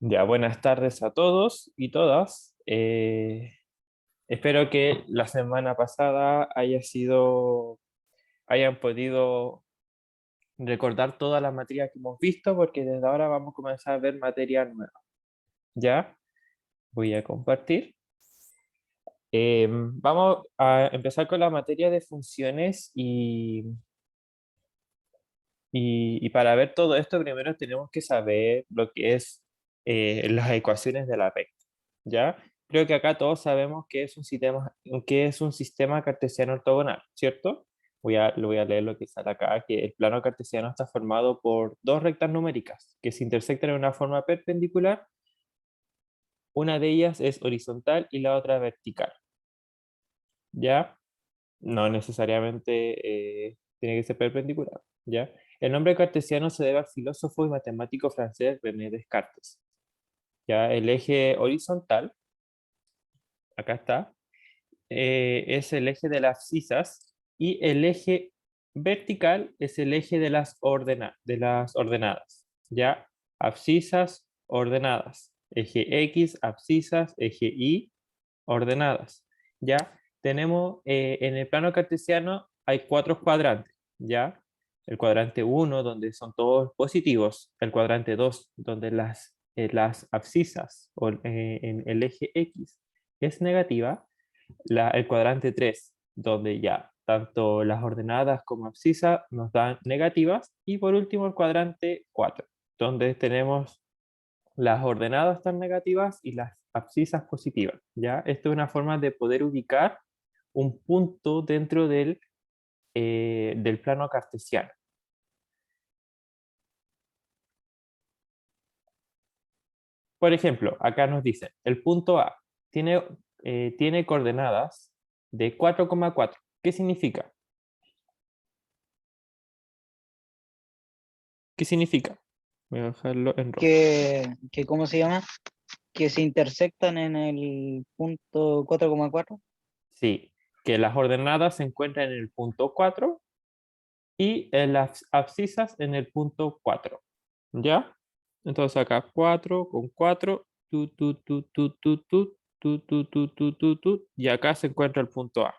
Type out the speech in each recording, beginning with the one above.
Ya, buenas tardes a todos y todas. Espero que la semana pasada hayan podido recordar todas las materias que hemos visto, porque desde ahora vamos a comenzar a ver materias nuevas. Ya, voy a compartir. Vamos a empezar con la materia de funciones y para ver todo esto primero tenemos que saber lo que es las ecuaciones de la recta. ¿Ya? Creo que acá todos sabemos que es un sistema cartesiano ortogonal, ¿cierto? Le voy a leer lo que sale acá, que el plano cartesiano está formado por dos rectas numéricas que se intersectan en una forma perpendicular. Una de ellas es horizontal y la otra vertical, ¿ya? No necesariamente tiene que ser perpendicular, ¿ya? El nombre cartesiano se debe al filósofo y matemático francés René Descartes, ¿ya? El eje horizontal, acá está, es el eje de las abscisas y el eje vertical es el eje de de las ordenadas, ¿ya? Abscisas, ordenadas. Eje X, abscisas, eje Y, ordenadas, ¿ya? Tenemos en el plano cartesiano hay cuatro cuadrantes, ¿ya? El cuadrante 1, donde son todos positivos, el cuadrante 2, donde las abscisas en el eje X es negativa, el cuadrante 3, donde ya tanto las ordenadas como abscisas nos dan negativas, y por último el cuadrante 4, donde tenemos las ordenadas están negativas y las abscisas positivas, ¿ya? Esto es una forma de poder ubicar un punto dentro del plano cartesiano. Por ejemplo, acá nos dice, el punto A tiene, tiene coordenadas de 4,4. ¿Qué significa? ¿Qué significa? Voy a dejarlo en rojo. ¿Cómo se llama? Que se intersectan en el punto 4,4. Sí, que las ordenadas se encuentran en el punto 4 y en las abscisas en el punto 4. ¿Ya? Entonces acá 4 con 4, y acá se encuentra el punto A.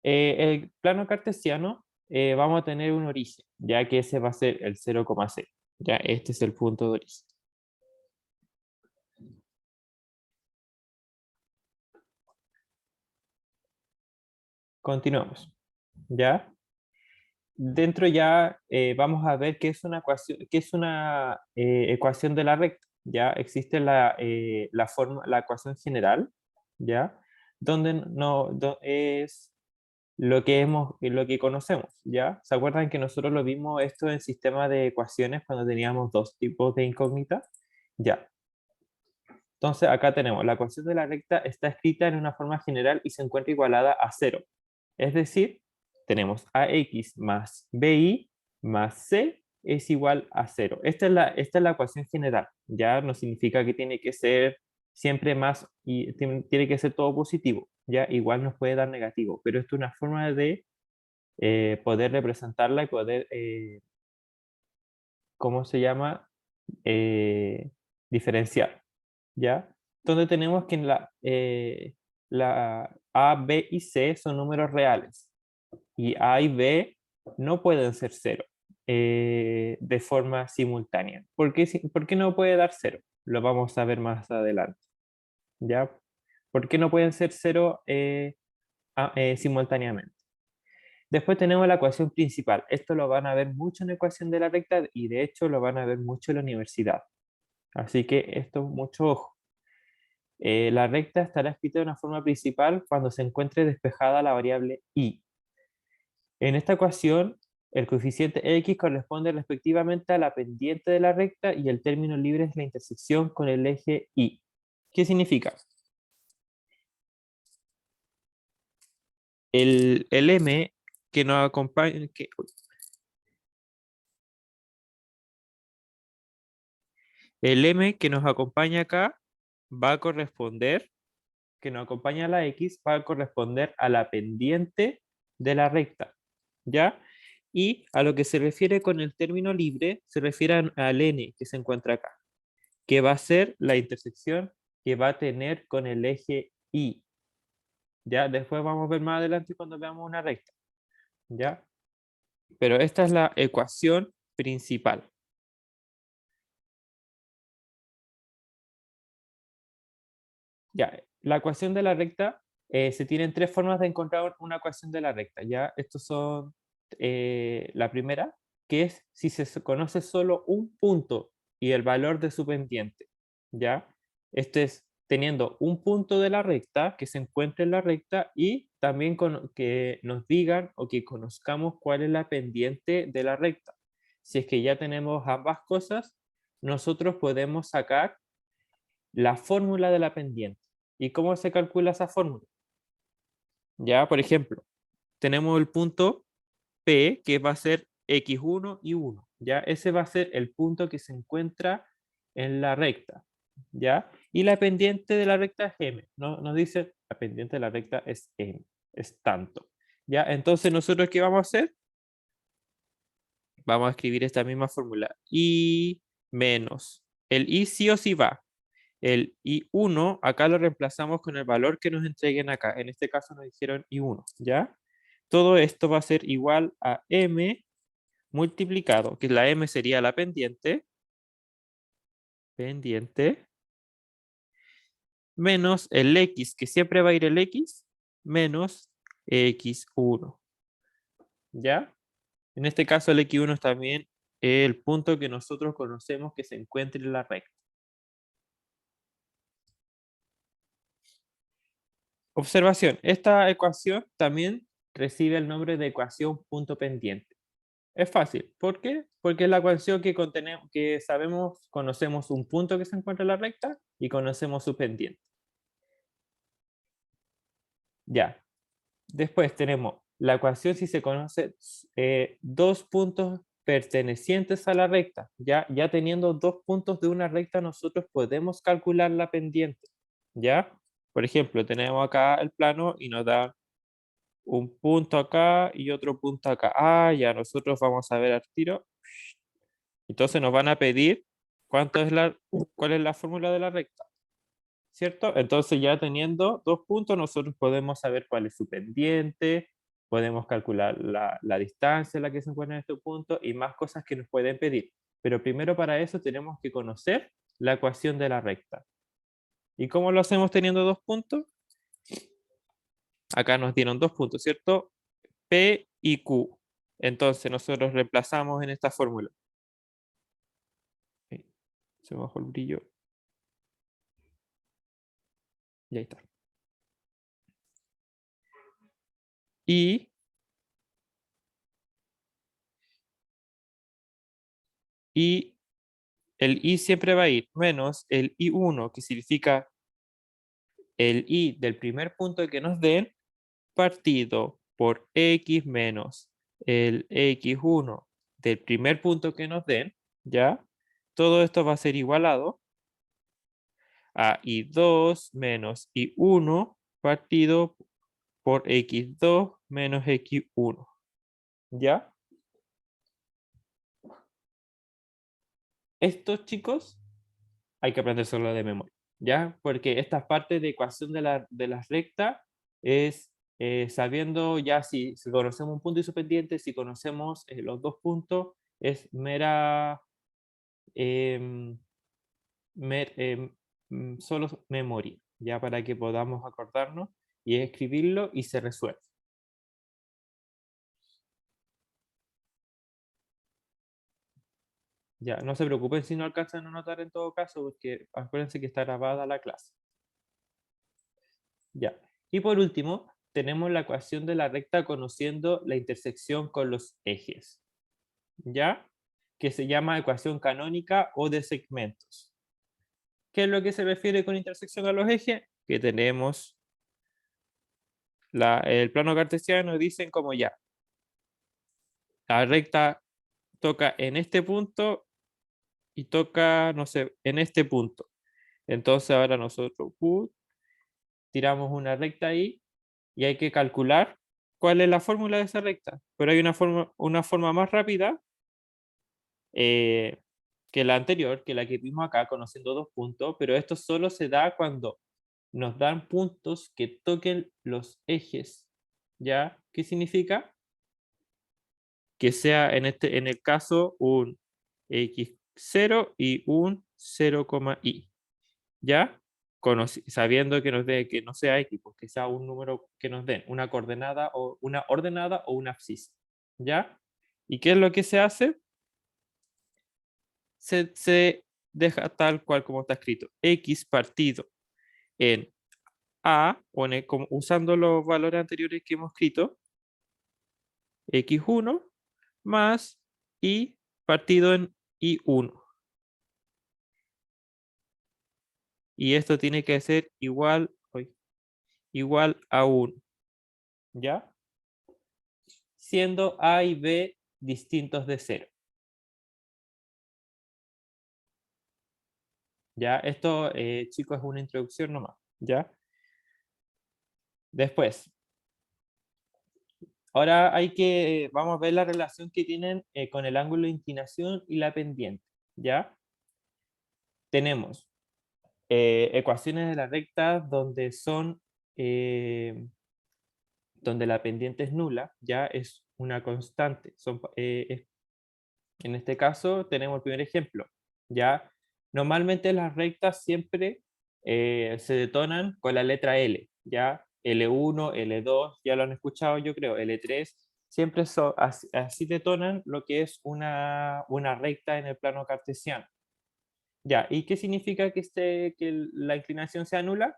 El plano cartesiano vamos a tener un origen, ya que ese va a ser el 0,6. Ya, este es el punto de origen. Continuamos. ¿Ya? Dentro ya vamos a ver qué es una ecuación de la recta. Ya existe la ecuación general, ¿ya? Donde es lo que conocemos, ¿ya? ¿Se acuerdan que nosotros lo vimos esto en sistema de ecuaciones cuando teníamos dos tipos de incógnitas? Ya. Entonces acá tenemos la ecuación de la recta está escrita en una forma general y se encuentra igualada a cero. Es decir, tenemos ax más bi más c es igual a cero. Esta es la ecuación general. Ya no significa que tiene que ser siempre más y tiene que ser todo positivo. Ya igual nos puede dar negativo, pero esto es una forma de poder representarla y poder, ¿cómo se llama? Eh, Diferenciar. ¿Ya? Donde tenemos que la A, B y C son números reales y A y B no pueden ser cero de forma simultánea. ¿Por qué no puede dar cero? Lo vamos a ver más adelante. ¿Ya? ¿Por qué no pueden ser cero simultáneamente? Después tenemos la ecuación principal. Esto lo van a ver mucho en la ecuación de la recta y de hecho lo van a ver mucho en la universidad. Así que esto, mucho ojo. La recta estará escrita de una forma principal cuando se encuentre despejada la variable y. En esta ecuación, el coeficiente x corresponde respectivamente a la pendiente de la recta y el término libre es la intersección con el eje y. ¿Qué significa? El m que nos acompaña, el m que nos acompaña acá va a corresponder, que nos acompaña a la x, va a corresponder a la pendiente de la recta, ¿ya? Y a lo que se refiere con el término libre, se refiere al n que se encuentra acá, que va a ser la intersección que va a tener con el eje Y. Ya, después vamos a ver más adelante cuando veamos una recta. ¿Ya? Pero esta es la ecuación principal. Ya, la ecuación de la recta, se tienen tres formas de encontrar una ecuación de la recta. Ya, estos son la primera, que es si se conoce solo un punto y el valor de su pendiente. Ya, este es teniendo un punto de la recta que se encuentre en la recta y también que nos digan o que conozcamos cuál es la pendiente de la recta. Si es que ya tenemos ambas cosas, nosotros podemos sacar la fórmula de la pendiente. ¿Y cómo se calcula esa fórmula? Ya, por ejemplo, tenemos el punto P que va a ser x1 y 1. ¿Ya? Ese va a ser el punto que se encuentra en la recta. ¿Ya? Y la pendiente de la recta es m. ¿No? Nos dice, la pendiente de la recta es m, es tanto. ¿Ya? Entonces, ¿nosotros qué vamos a hacer? Vamos a escribir esta misma fórmula. Y menos. El y sí o sí va. El I1 acá lo reemplazamos con el valor que nos entreguen acá. En este caso nos dijeron I1, ¿ya? Todo esto va a ser igual a M multiplicado, que la M sería la pendiente, menos el X, que siempre va a ir el X, menos X1, ¿ya? En este caso el X1 es también el punto que nosotros conocemos que se encuentra en la recta. Observación, esta ecuación también recibe el nombre de ecuación punto pendiente. Es fácil. ¿Por qué? Porque es la ecuación que sabemos, conocemos un punto que se encuentra en la recta y conocemos su pendiente. Ya. Después tenemos la ecuación si se conoce dos puntos pertenecientes a la recta. Ya teniendo dos puntos de una recta, nosotros podemos calcular la pendiente. ¿Ya? Por ejemplo, tenemos acá el plano y nos da un punto acá y otro punto acá. Ah, ya nosotros vamos a ver al tiro. Entonces nos van a pedir cuál es la fórmula de la recta, ¿cierto? Entonces ya teniendo dos puntos, nosotros podemos saber cuál es su pendiente, podemos calcular la distancia en la que se encuentra en este punto y más cosas que nos pueden pedir. Pero primero para eso tenemos que conocer la ecuación de la recta. ¿Y cómo lo hacemos teniendo dos puntos? Acá nos dieron dos puntos, ¿cierto? P y Q. Entonces nosotros reemplazamos en esta fórmula. Se me bajó el brillo. Y ahí está. Y el I siempre va a ir menos el I1, que significa el I del primer punto que nos den, partido por X menos el X1 del primer punto que nos den, ¿ya? Todo esto va a ser igualado a I2 menos I1 partido por X2 menos X1, ¿ya? Estos chicos hay que aprendérselo de memoria, ¿ya? Porque esta parte de ecuación de las rectas es sabiendo ya si conocemos un punto y su pendiente, si conocemos los dos puntos, es mera, em, solo memoria, ya para que podamos acordarnos y escribirlo y se resuelve. Ya, no se preocupen si no alcanzan a notar en todo caso, porque acuérdense que está grabada la clase. Ya. Y por último, tenemos la ecuación de la recta conociendo la intersección con los ejes. ¿Ya? Que se llama ecuación canónica o de segmentos. ¿Qué es lo que se refiere con intersección a los ejes? Que tenemos el plano cartesiano, dicen como ya. La recta toca en este punto y toca, no sé, en este punto. Entonces ahora nosotros tiramos una recta ahí y hay que calcular cuál es la fórmula de esa recta, pero hay una forma más rápida que la anterior, que la que vimos acá, conociendo dos puntos, pero esto solo se da cuando nos dan puntos que toquen los ejes, ¿ya? ¿Qué significa? Que sea en el caso un x0 y un 0, y, ¿ya? Sabiendo que nos dé que no sea x, pues que sea un número que nos den una coordenada o una ordenada o una abscisa, ¿ya? ¿Y qué es lo que se hace? Se deja tal cual como está escrito, x partido en a, usando los valores anteriores que hemos escrito, x1 más y partido en y1. Y esto tiene que ser igual a 1, ¿ya? Siendo a y b distintos de 0. ¿Ya? Esto, chicos, es una introducción nomás, ¿ya? Después, ahora vamos a ver la relación que tienen con el ángulo de inclinación y la pendiente, ¿ya? Tenemos ecuaciones de la recta donde donde la pendiente es nula, ya es una constante. En este caso tenemos el primer ejemplo, ya. Normalmente las rectas siempre se detonan con la letra L, ya. L1, L2, ya lo han escuchado yo creo, L3, siempre así detonan lo que es una recta en el plano cartesiano. Ya, ¿y qué significa que la inclinación sea nula?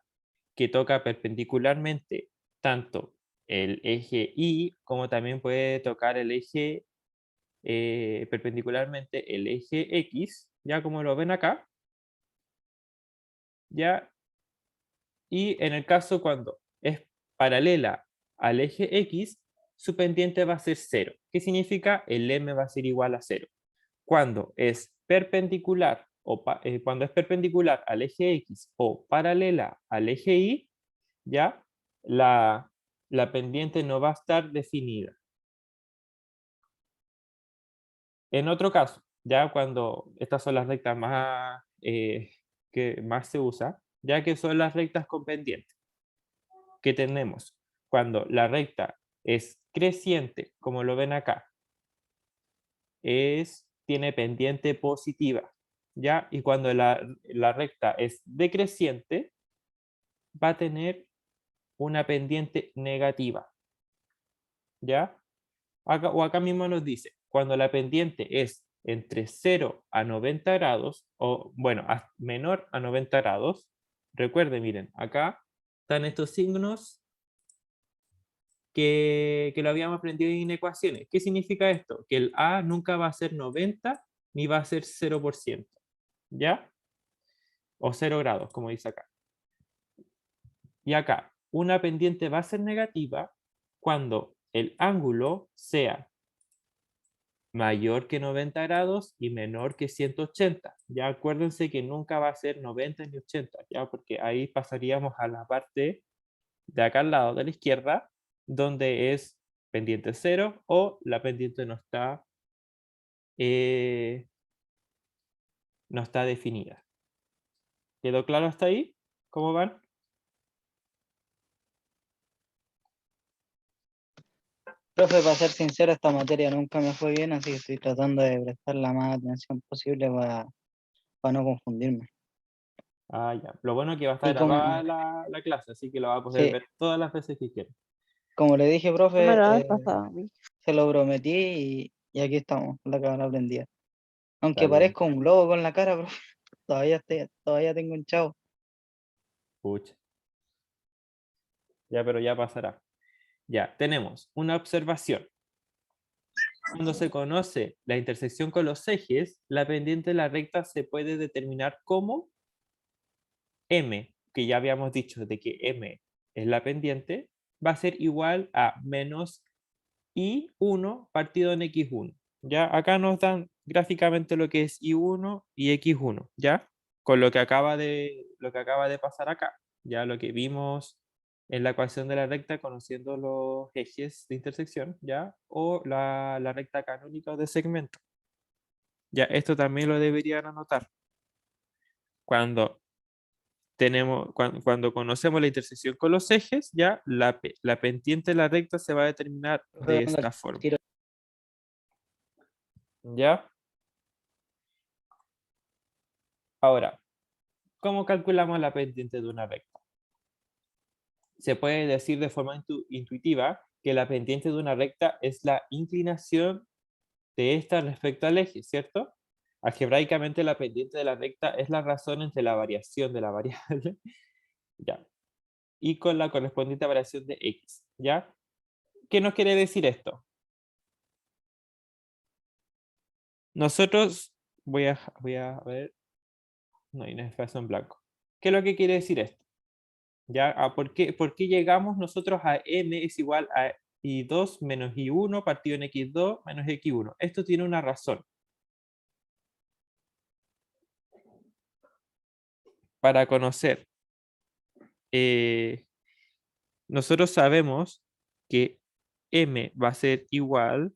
Que toca perpendicularmente tanto el eje Y como también puede tocar el eje perpendicularmente el eje X, ya como lo ven acá, ya, y en el caso cuando es paralela al eje X, su pendiente va a ser 0. ¿Qué significa? El m va a ser igual a 0. Cuando es perpendicular cuando es perpendicular al eje X o paralela al eje Y, ya la pendiente no va a estar definida. En otro caso, ya cuando estas son las rectas que más se usa, ya que son las rectas con pendiente, que tenemos cuando la recta es creciente, como lo ven acá, tiene pendiente positiva, ¿ya? Y cuando la recta es decreciente, va a tener una pendiente negativa, ¿ya? Acá mismo nos dice, cuando la pendiente es entre 0 a 90 grados, o bueno, menor a 90 grados, recuerden, miren, acá están estos signos que lo habíamos aprendido en ecuaciones. ¿Qué significa esto? Que el A nunca va a ser 90 ni va a ser 0%, ¿ya? O 0 grados, como dice acá. Y acá, una pendiente va a ser negativa cuando el ángulo sea mayor que 90 grados y menor que 180. Ya acuérdense que nunca va a ser 90 ni 80, ya, porque ahí pasaríamos a la parte de acá al lado de la izquierda, donde es pendiente 0 o la pendiente eh, no está definida. ¿Quedó claro hasta ahí? ¿Cómo van? Profe, para ser sincero, esta materia nunca me fue bien, así que estoy tratando de prestar la más atención posible para no confundirme. Ah, ya. Lo bueno es que va a estar Y grabada la clase, así que lo va a poder sí, ver todas las veces que quiera. como le dije, No me profe, lo has pasado a mí. se lo prometí y aquí estamos, la cámara prendida. Está Aunque bien. parezco un globo con la cara, profe, todavía tengo un chavo. Pucha. Ya, pero ya pasará. Ya, tenemos una observación. Cuando se conoce la intersección con los ejes, la pendiente de la recta se puede determinar como m, que ya habíamos dicho de que m es la pendiente, va a ser igual a menos i1 partido en x1. Ya, acá nos dan gráficamente lo que es i1 y x1, ¿ya? Con lo que acaba de pasar acá, ya lo que vimos en la ecuación de la recta conociendo los ejes de intersección, ¿ya? O la recta canónica o de segmento. Ya, esto también lo deberían anotar. Cuando cuando conocemos la intersección con los ejes, ya la pendiente de la recta se va a determinar Profe, de vengo al esta forma. tiro. ¿Ya? Ahora, ¿cómo calculamos la pendiente de una recta? Se puede decir de forma intuitiva que la pendiente de una recta es la inclinación de esta respecto al eje, ¿cierto? Algebraicamente la pendiente de la recta es la razón entre la variación de la variable, ¿ya? Y con la correspondiente variación de x, ¿ya? ¿Qué nos quiere decir esto? Nosotros, voy a ver, no hay un espacio en blanco. ¿Qué es lo que quiere decir esto? ¿Ya? ¿Por qué llegamos nosotros a m es igual a i2 menos i1 partido en x2 menos x1? Esto tiene una razón. Para conocer, nosotros sabemos que m va a ser igual.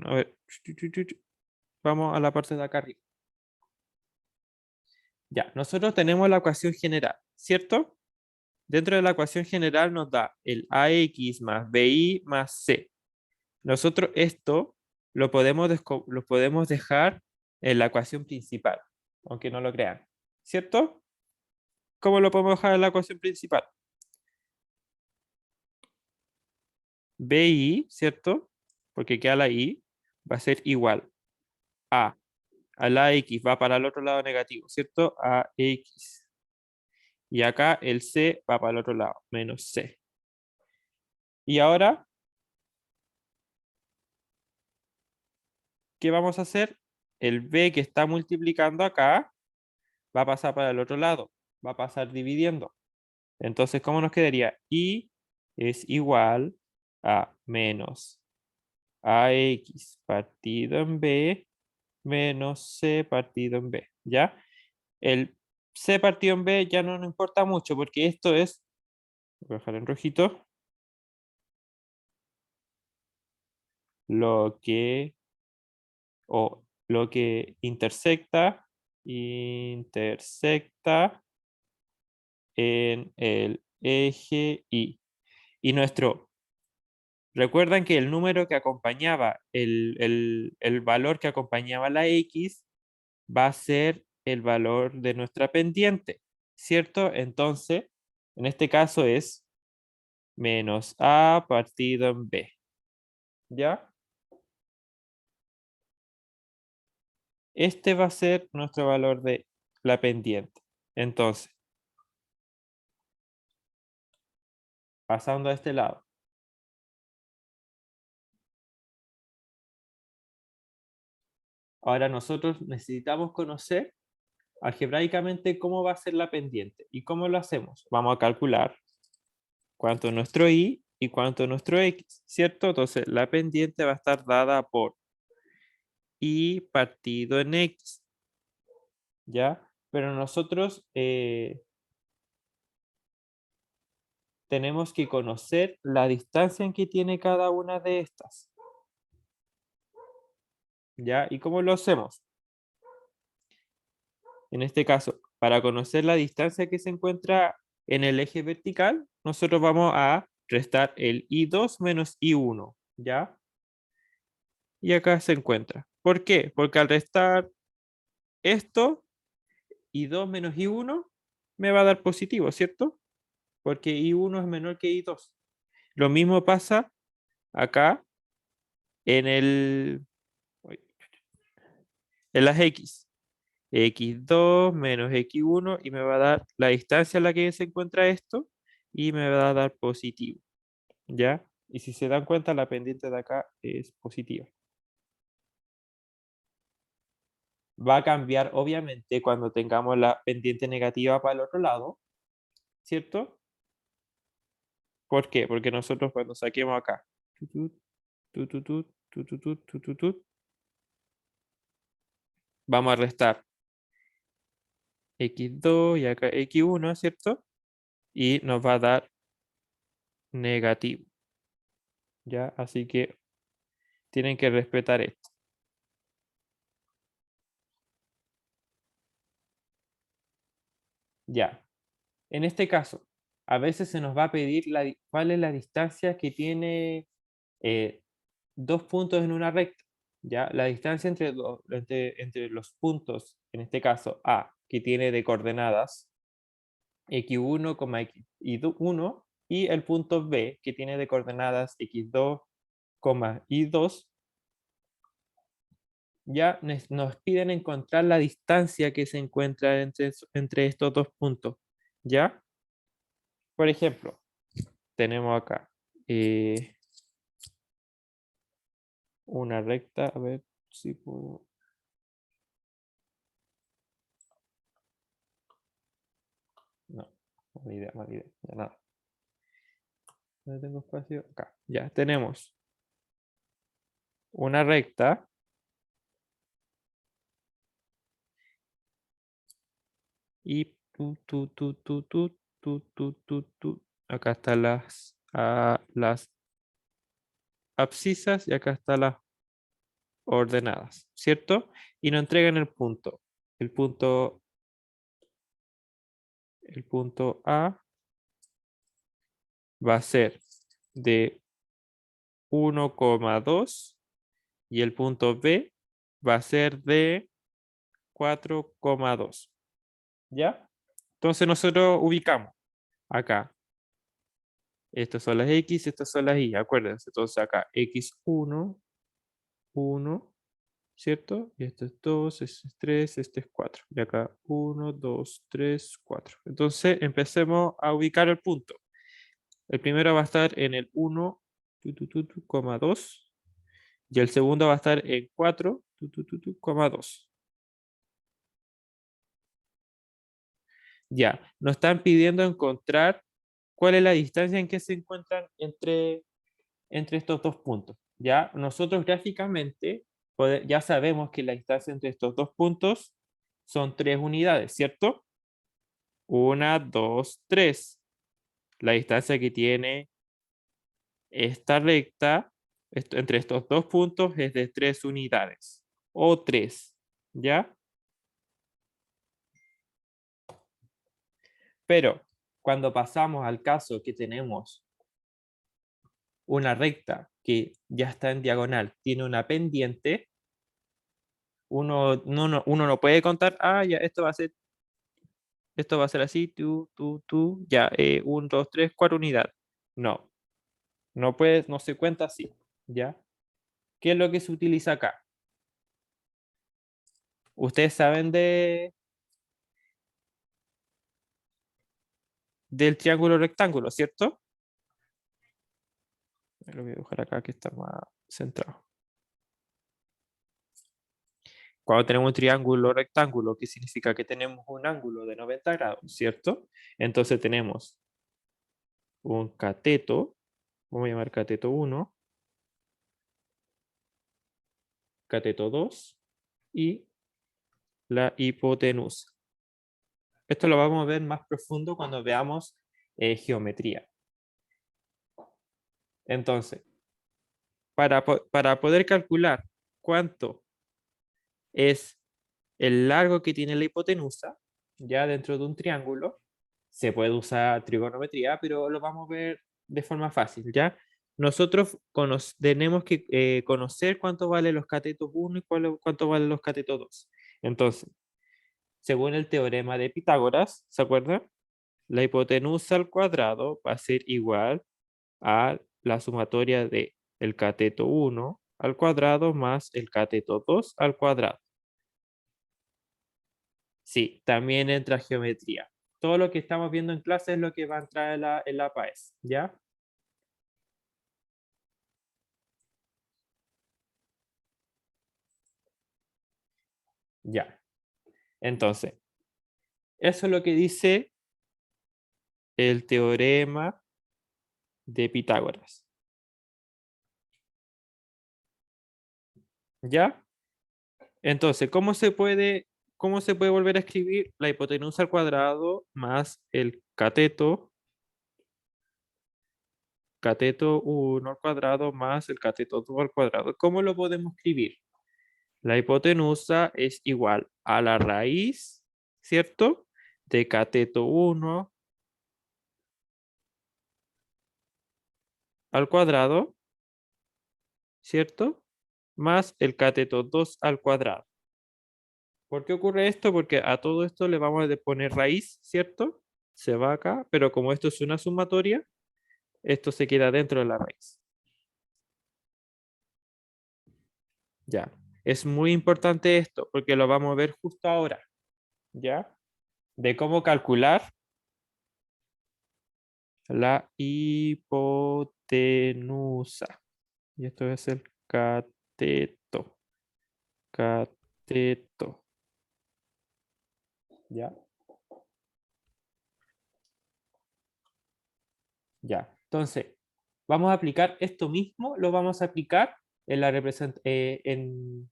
A ver, vamos a la parte de acá arriba. Ya, nosotros tenemos la ecuación general, ¿cierto? Dentro de la ecuación general nos da el ax más bi más c. Nosotros esto lo podemos dejar en la ecuación principal, aunque no lo crean, ¿cierto? ¿Cómo lo podemos dejar en la ecuación principal? bi, ¿cierto? Porque queda la i, va a ser igual a la x, va para el otro lado negativo, ¿cierto? A x. Y acá el c va para el otro lado, menos c. Y ahora, ¿qué vamos a hacer? El b que está multiplicando acá va a pasar para el otro lado, va a pasar dividiendo. Entonces, ¿cómo nos quedaría? I es igual a menos ax partido en b menos c partido en b, ¿ya? El c partido en b ya no nos importa mucho porque esto es, voy a dejar en rojito, lo que, lo que intersecta en el eje Y. Y recuerdan que el número que acompañaba, el valor que acompañaba la X va a ser el valor de nuestra pendiente, ¿cierto? Entonces, en este caso es menos A partido en B, ¿ya? Este va a ser nuestro valor de la pendiente. Entonces, pasando a este lado. Ahora nosotros necesitamos conocer algebraicamente cómo va a ser la pendiente. ¿Y cómo lo hacemos? Vamos a calcular cuánto es nuestro y cuánto es nuestro x, ¿cierto? Entonces la pendiente va a estar dada por y partido en x, ¿ya? Pero nosotros tenemos que conocer la distancia en que tiene cada una de estas, ¿ya? ¿Y cómo lo hacemos? En este caso, para conocer la distancia que se encuentra en el eje vertical, nosotros vamos a restar el i2 menos i1, ¿ya? Y acá se encuentra. ¿Por qué? Porque al restar esto, i2 menos i1 me va a dar positivo, ¿cierto? Porque i1 es menor que i2. Lo mismo pasa acá en en las x. X2 menos X1 y me va a dar la distancia en la que se encuentra esto y me va a dar positivo, ¿ya? Y si se dan cuenta, la pendiente de acá es positiva. Va a cambiar, obviamente, cuando tengamos la pendiente negativa para el otro lado, ¿cierto? ¿Por qué? Porque nosotros cuando saquemos acá, tutut, tututut, tututut, tututut, vamos a restar X2 y acá X1, ¿cierto? y nos va a dar negativo. ¿Ya? Así que tienen que respetar esto. Ya. En este caso, a veces se nos va a pedir cuál es la distancia que tiene dos puntos en una recta. ¿Ya? La distancia entre los puntos, en este caso A, que tiene de coordenadas x1, x1, y el punto B, que tiene de coordenadas x2, y2, ya nos piden encontrar la distancia que se encuentra entre estos dos puntos. ¿Ya? Por ejemplo, tenemos acá una recta, a ver si puedo. No, mala idea, ya nada. No tengo espacio. Acá, ya tenemos una recta y acá están las abscisas y acá están las ordenadas, ¿cierto? Y nos entregan el punto. El punto, el punto A va a ser de 1,2 y el punto B va a ser de 4,2. ¿Ya? Entonces nosotros ubicamos acá. Estas son las X, estas son las Y, acuérdense. Entonces acá X1, 1, ¿cierto? Y este es 2, este es 3, este es 4. Y acá 1, 2, 3, 4. Entonces empecemos a ubicar el punto. El primero va a estar en el 1, 2, y el segundo va a estar en 4, 2. Ya, nos están pidiendo encontrar cuál es la distancia en que se encuentran entre estos dos puntos. Ya, nosotros gráficamente ya sabemos que la distancia entre estos dos puntos son 3 unidades, ¿cierto? 1, 2, 3. La distancia que tiene esta recta entre estos dos puntos es de 3 unidades o 3, ¿ya? Pero cuando pasamos al caso que tenemos una recta que ya está en diagonal, tiene una pendiente, uno no puede contar, ya, esto va a ser así, ya, 1, 2, 3, 4 unidades. No, no se cuenta así, ¿ya? ¿Qué es lo que se utiliza acá? Ustedes saben del triángulo rectángulo, ¿cierto? Lo voy a dibujar acá que está más centrado. Cuando tenemos un triángulo rectángulo, ¿qué significa? Que tenemos un ángulo de 90 grados, ¿cierto? Entonces tenemos un cateto, vamos a llamar cateto 1, cateto 2 y la hipotenusa. Esto lo vamos a ver más profundo cuando veamos geometría. Entonces, para poder calcular cuánto es el largo que tiene la hipotenusa, ya dentro de un triángulo, se puede usar trigonometría, pero lo vamos a ver de forma fácil, ¿ya? Nosotros tenemos que conocer cuánto valen los catetos 1 y cuánto valen los catetos 2. Entonces, según el teorema de Pitágoras, ¿se acuerdan? La hipotenusa al cuadrado va a ser igual a la sumatoria de el cateto 1 al cuadrado más el cateto 2 al cuadrado. Sí, también entra geometría. Todo lo que estamos viendo en clase es lo que va a entrar en la PAES, ¿ya? Ya. Entonces, eso es lo que dice el teorema de Pitágoras. ¿Ya? Entonces, cómo se puede volver a escribir la hipotenusa al cuadrado más el cateto cateto 1 al cuadrado más el cateto 2 al cuadrado. ¿Cómo lo podemos escribir? La hipotenusa es igual a la raíz, ¿cierto? De cateto 1 al cuadrado, ¿cierto? Más el cateto 2 al cuadrado. ¿Por qué ocurre esto? Porque a todo esto le vamos a poner raíz, ¿cierto? Se va acá, pero como esto es una sumatoria, esto se queda dentro de la raíz. Ya. Es muy importante esto, porque lo vamos a ver justo ahora, ¿ya? De cómo calcular la hipotenusa. Y esto es el cateto. Cateto. ¿Ya? Ya. Entonces, vamos a aplicar esto mismo, lo vamos a aplicar en la, en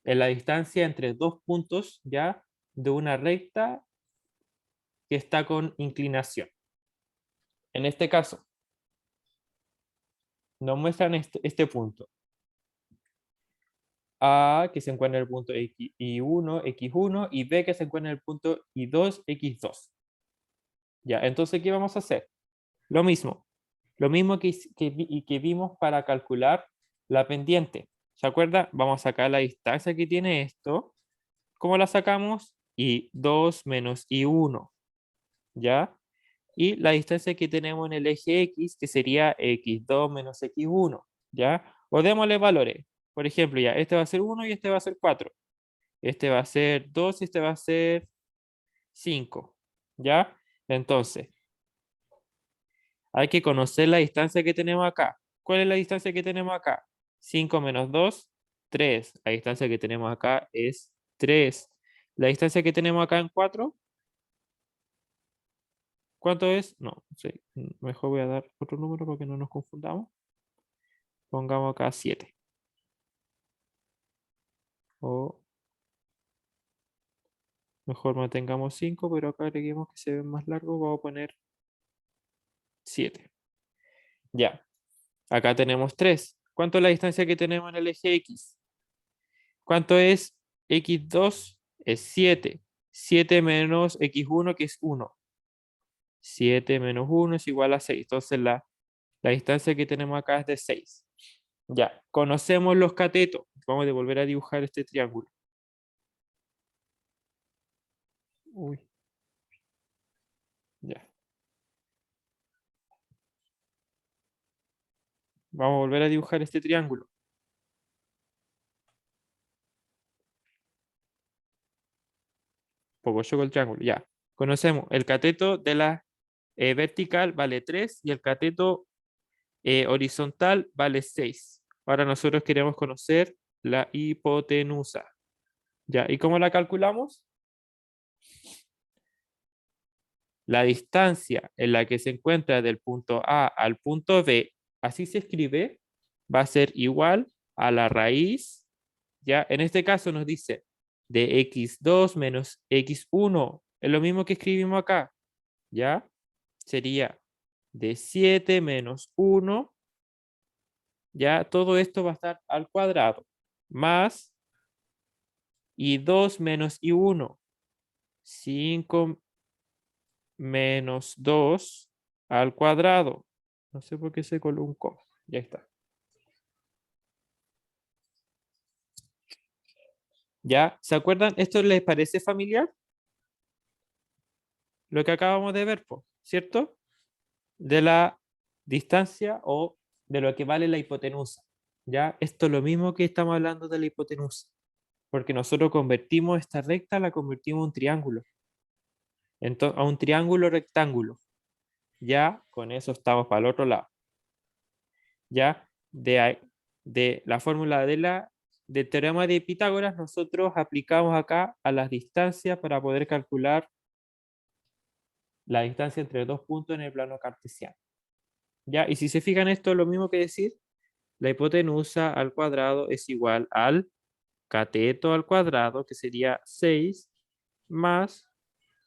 la distancia entre dos puntos, ¿ya? De una recta que está con inclinación. En este caso, nos muestran este punto. A que se encuentra en el punto X, X1, y B que se encuentra en el punto Y2, X2. Ya, entonces, ¿qué vamos a hacer? Lo mismo que vimos para calcular la pendiente. ¿Se acuerda? Vamos a sacar la distancia que tiene esto. ¿Cómo la sacamos? Y2 menos Y1, ¿ya? Y la distancia que tenemos en el eje X, que sería X2 menos X1, ¿ya? O démosle valores. Por ejemplo, ya, este va a ser 1 y este va a ser 4. Este va a ser 2 y este va a ser 5, ¿ya? Entonces, hay que conocer la distancia que tenemos acá. ¿Cuál es la distancia que tenemos acá? 5 menos 2, 3. La distancia que tenemos acá es 3. La distancia que tenemos acá en 4, ¿cuánto es? No, sí. Mejor voy a dar otro número para que no nos confundamos. Pongamos acá 7. O mejor mantengamos 5, pero acá agreguemos que se ve más largo. Vamos a poner 7. Ya. Acá tenemos 3. ¿Cuánto es la distancia que tenemos en el eje X? ¿Cuánto es X2? Es 7. 7 menos X1, que es 1. 7 menos 1 es igual a 6. Entonces la distancia que tenemos acá es de 6. Ya, conocemos los catetos. Vamos a volver a dibujar este triángulo. Uy, ya. Vamos a volver a dibujar este triángulo. Poco choco el triángulo, ya. Conocemos el cateto de la vertical vale 3 y el cateto horizontal vale 6. Ahora nosotros queremos conocer la hipotenusa. ¿Ya? ¿Y cómo la calculamos? La distancia en la que se encuentra del punto A al punto B, así se escribe, va a ser igual a la raíz, ¿ya? En este caso nos dice de x2 menos x1, es lo mismo que escribimos acá, ¿ya? Sería de 7 menos 1, ¿ya? Todo esto va a estar al cuadrado, más y 2 menos y1, 5 menos 2 al cuadrado. No sé por qué se coló un coma. Ya está. ¿Ya? ¿Se acuerdan? ¿Esto les parece familiar? Lo que acabamos de ver, ¿cierto? De la distancia o de lo que vale la hipotenusa. ¿Ya? Esto es lo mismo que estamos hablando de la hipotenusa. Porque nosotros convertimos esta recta, la convertimos en un triángulo. Entonces, a un triángulo rectángulo. Ya, con eso estamos para el otro lado. Ya, de la fórmula del teorema de Pitágoras, nosotros aplicamos acá a las distancias para poder calcular la distancia entre dos puntos en el plano cartesiano. Ya, y si se fijan, esto es lo mismo que decir, la hipotenusa al cuadrado es igual al cateto al cuadrado, que sería 6, más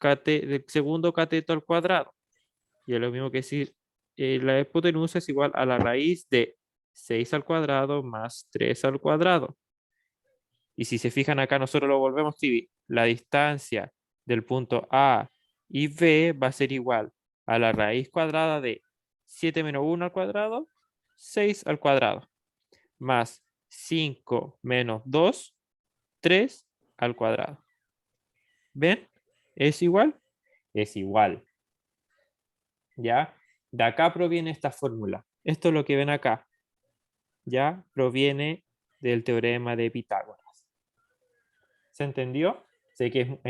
el segundo cateto al cuadrado. Y es lo mismo que decir la hipotenusa es igual a la raíz de 6 al cuadrado más 3 al cuadrado. Y si se fijan acá, nosotros lo volvemos a escribir. La distancia del punto A y B va a ser igual a la raíz cuadrada de 7 menos 1 al cuadrado, 6 al cuadrado, más 5 menos 2, 3 al cuadrado. ¿Ven? ¿Es igual? Es igual. ¿Ya? De acá proviene esta fórmula. Esto es lo que ven acá. ¿Ya? Proviene del teorema de Pitágoras. ¿Se entendió? Sé que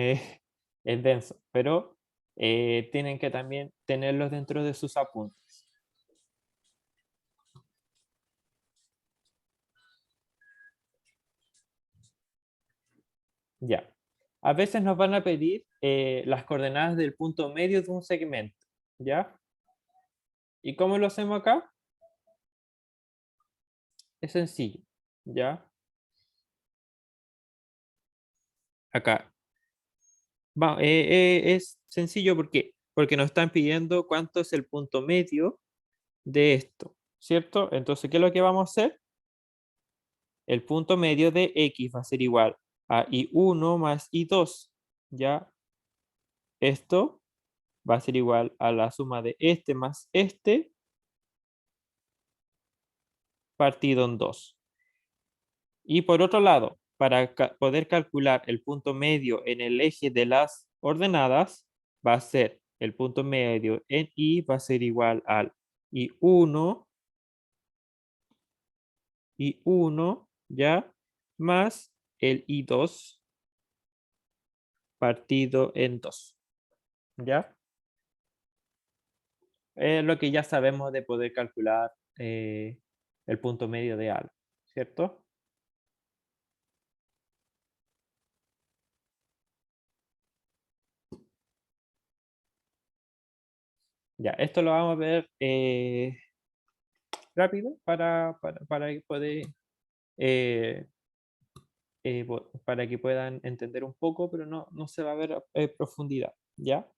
es denso, pero tienen que también tenerlos dentro de sus apuntes. Ya. A veces nos van a pedir las coordenadas del punto medio de un segmento. ¿Ya? ¿Y cómo lo hacemos acá? Es sencillo. ¿Ya? Acá. Es sencillo porque nos están pidiendo cuánto es el punto medio de esto, ¿cierto? Entonces, ¿qué es lo que vamos a hacer? El punto medio de x va a ser igual a i1 más i2, ¿ya? Esto va a ser igual a la suma de este más este partido en 2. Y por otro lado, para poder calcular el punto medio en el eje de las ordenadas, va a ser el punto medio en i va a ser igual al i1, ¿ya? Más el i2 partido en 2, ¿ya? Es lo que ya sabemos de poder calcular el punto medio de algo, ¿cierto? Ya, esto lo vamos a ver rápido para que poder, eh, para que puedan entender un poco, pero no se va a ver profundidad, ¿ya?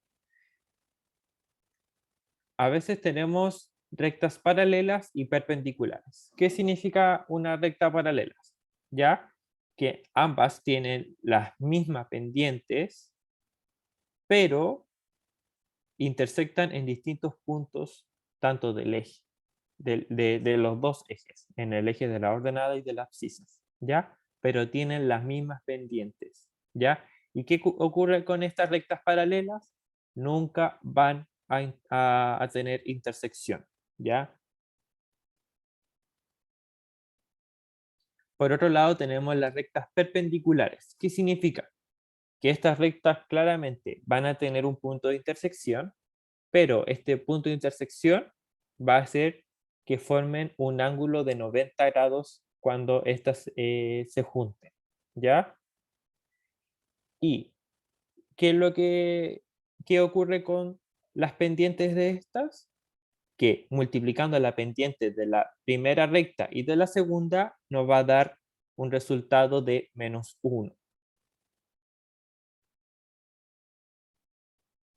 A veces tenemos rectas paralelas y perpendiculares. ¿Qué significa una recta paralela? ¿Ya? Que ambas tienen las mismas pendientes, pero intersectan en distintos puntos, tanto del eje, de los dos ejes, en el eje de la ordenada y de las abscisas, ¿ya? Pero tienen las mismas pendientes, ¿ya? ¿Y qué ocurre con estas rectas paralelas? Nunca van a tener intersección, ¿ya? Por otro lado, tenemos las rectas perpendiculares. ¿Qué significa? Que estas rectas claramente van a tener un punto de intersección, pero este punto de intersección va a hacer que formen un ángulo de 90 grados cuando estas se junten, ¿ya? ¿Y qué es lo qué ocurre con las pendientes de estas? Que multiplicando la pendiente de la primera recta y de la segunda nos va a dar un resultado de -1,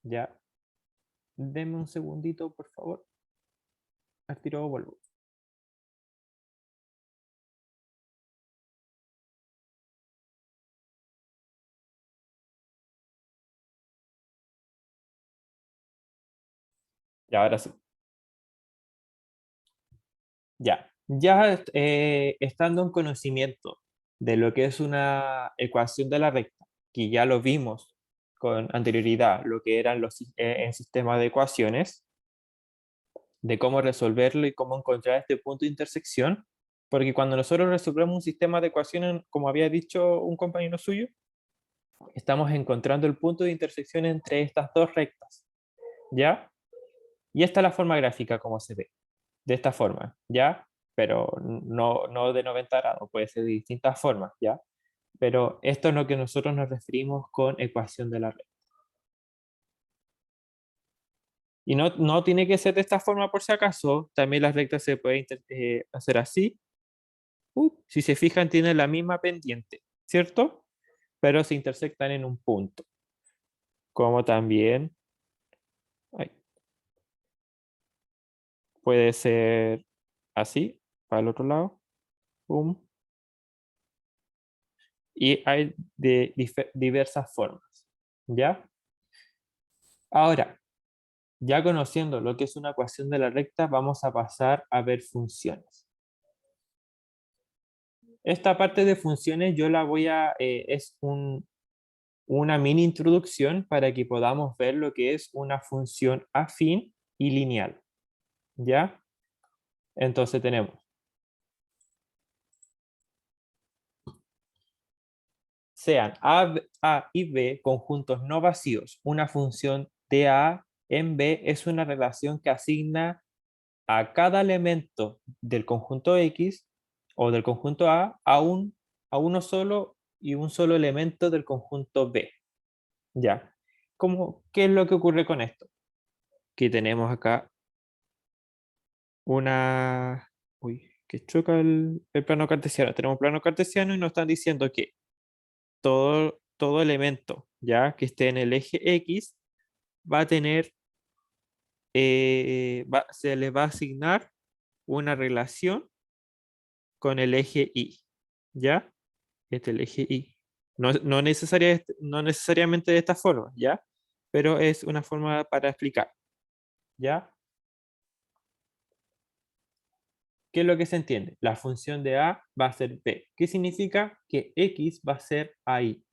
¿ya? Deme un segundito, por favor. Al tiro vuelvo. Y ahora sí. Ya estando en conocimiento de lo que es una ecuación de la recta, que ya lo vimos con anterioridad, lo que eran en sistemas de ecuaciones, de cómo resolverlo y cómo encontrar este punto de intersección, porque cuando nosotros resolvemos un sistema de ecuaciones, como había dicho un compañero suyo, estamos encontrando el punto de intersección entre estas dos rectas, ¿ya? Y esta es la forma gráfica como se ve, de esta forma, ¿ya? Pero no de 90 grados, puede ser de distintas formas, ¿ya? Pero esto es lo que nosotros nos referimos con ecuación de la recta. Y no tiene que ser de esta forma por si acaso, también las rectas se pueden hacer así. Si se fijan, tienen la misma pendiente, ¿cierto? Pero se intersectan en un punto. Como también, ay, puede ser así, para el otro lado. Pum. Y hay de diversas formas, ¿ya? Ahora, ya conociendo lo que es una ecuación de la recta, vamos a pasar a ver funciones. Esta parte de funciones yo la voy a, es una mini introducción para que podamos ver lo que es una función afín y lineal, ¿ya? Entonces tenemos, sean A y B conjuntos no vacíos, una función de A en B es una relación que asigna a cada elemento del conjunto X o del conjunto a uno solo y un solo elemento del conjunto B. Ya. ¿Qué es lo que ocurre con esto? Que tenemos acá una... Uy, que choca el plano cartesiano. Tenemos plano cartesiano y nos están diciendo que todo elemento ya que esté en el eje X va a tener, se le va a asignar una relación con el eje Y, ¿ya? Este es el eje Y. No necesariamente de esta forma, ¿ya? Pero es una forma para explicar, ¿ya? ¿Qué es lo que se entiende? La función de A va a ser B. ¿Qué significa? Que X va a ser ahí.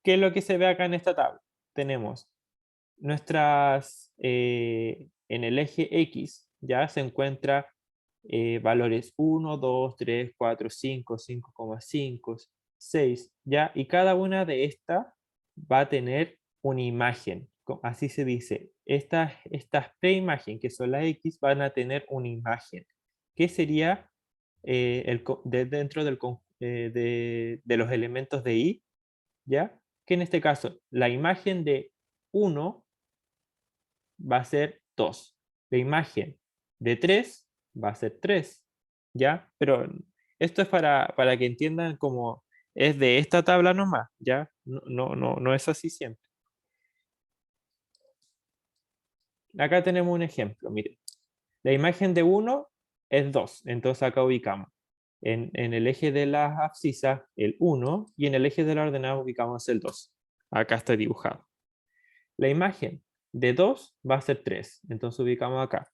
¿Qué es lo que se ve acá en esta tabla? Tenemos en el eje X, ya se encuentra valores 1, 2, 3, 4, 5, 5,5, 6, ¿ya? Y cada una de estas va a tener una imagen, así se dice. Estas preimagen, que son las X, van a tener una imagen, que sería dentro de los elementos de Y, ¿ya? Que en este caso, la imagen de 1 va a ser 2. La imagen de 3 va a ser 3, ¿ya? Pero esto es para que entiendan cómo es de esta tabla nomás, ¿ya? No es así siempre. Acá tenemos un ejemplo, miren. La imagen de 1 es 2, entonces acá ubicamos en el eje de las abscisas el 1 y en el eje de la ordenada ubicamos el 2. Acá está dibujado. La imagen de 2 va a ser 3, entonces ubicamos acá.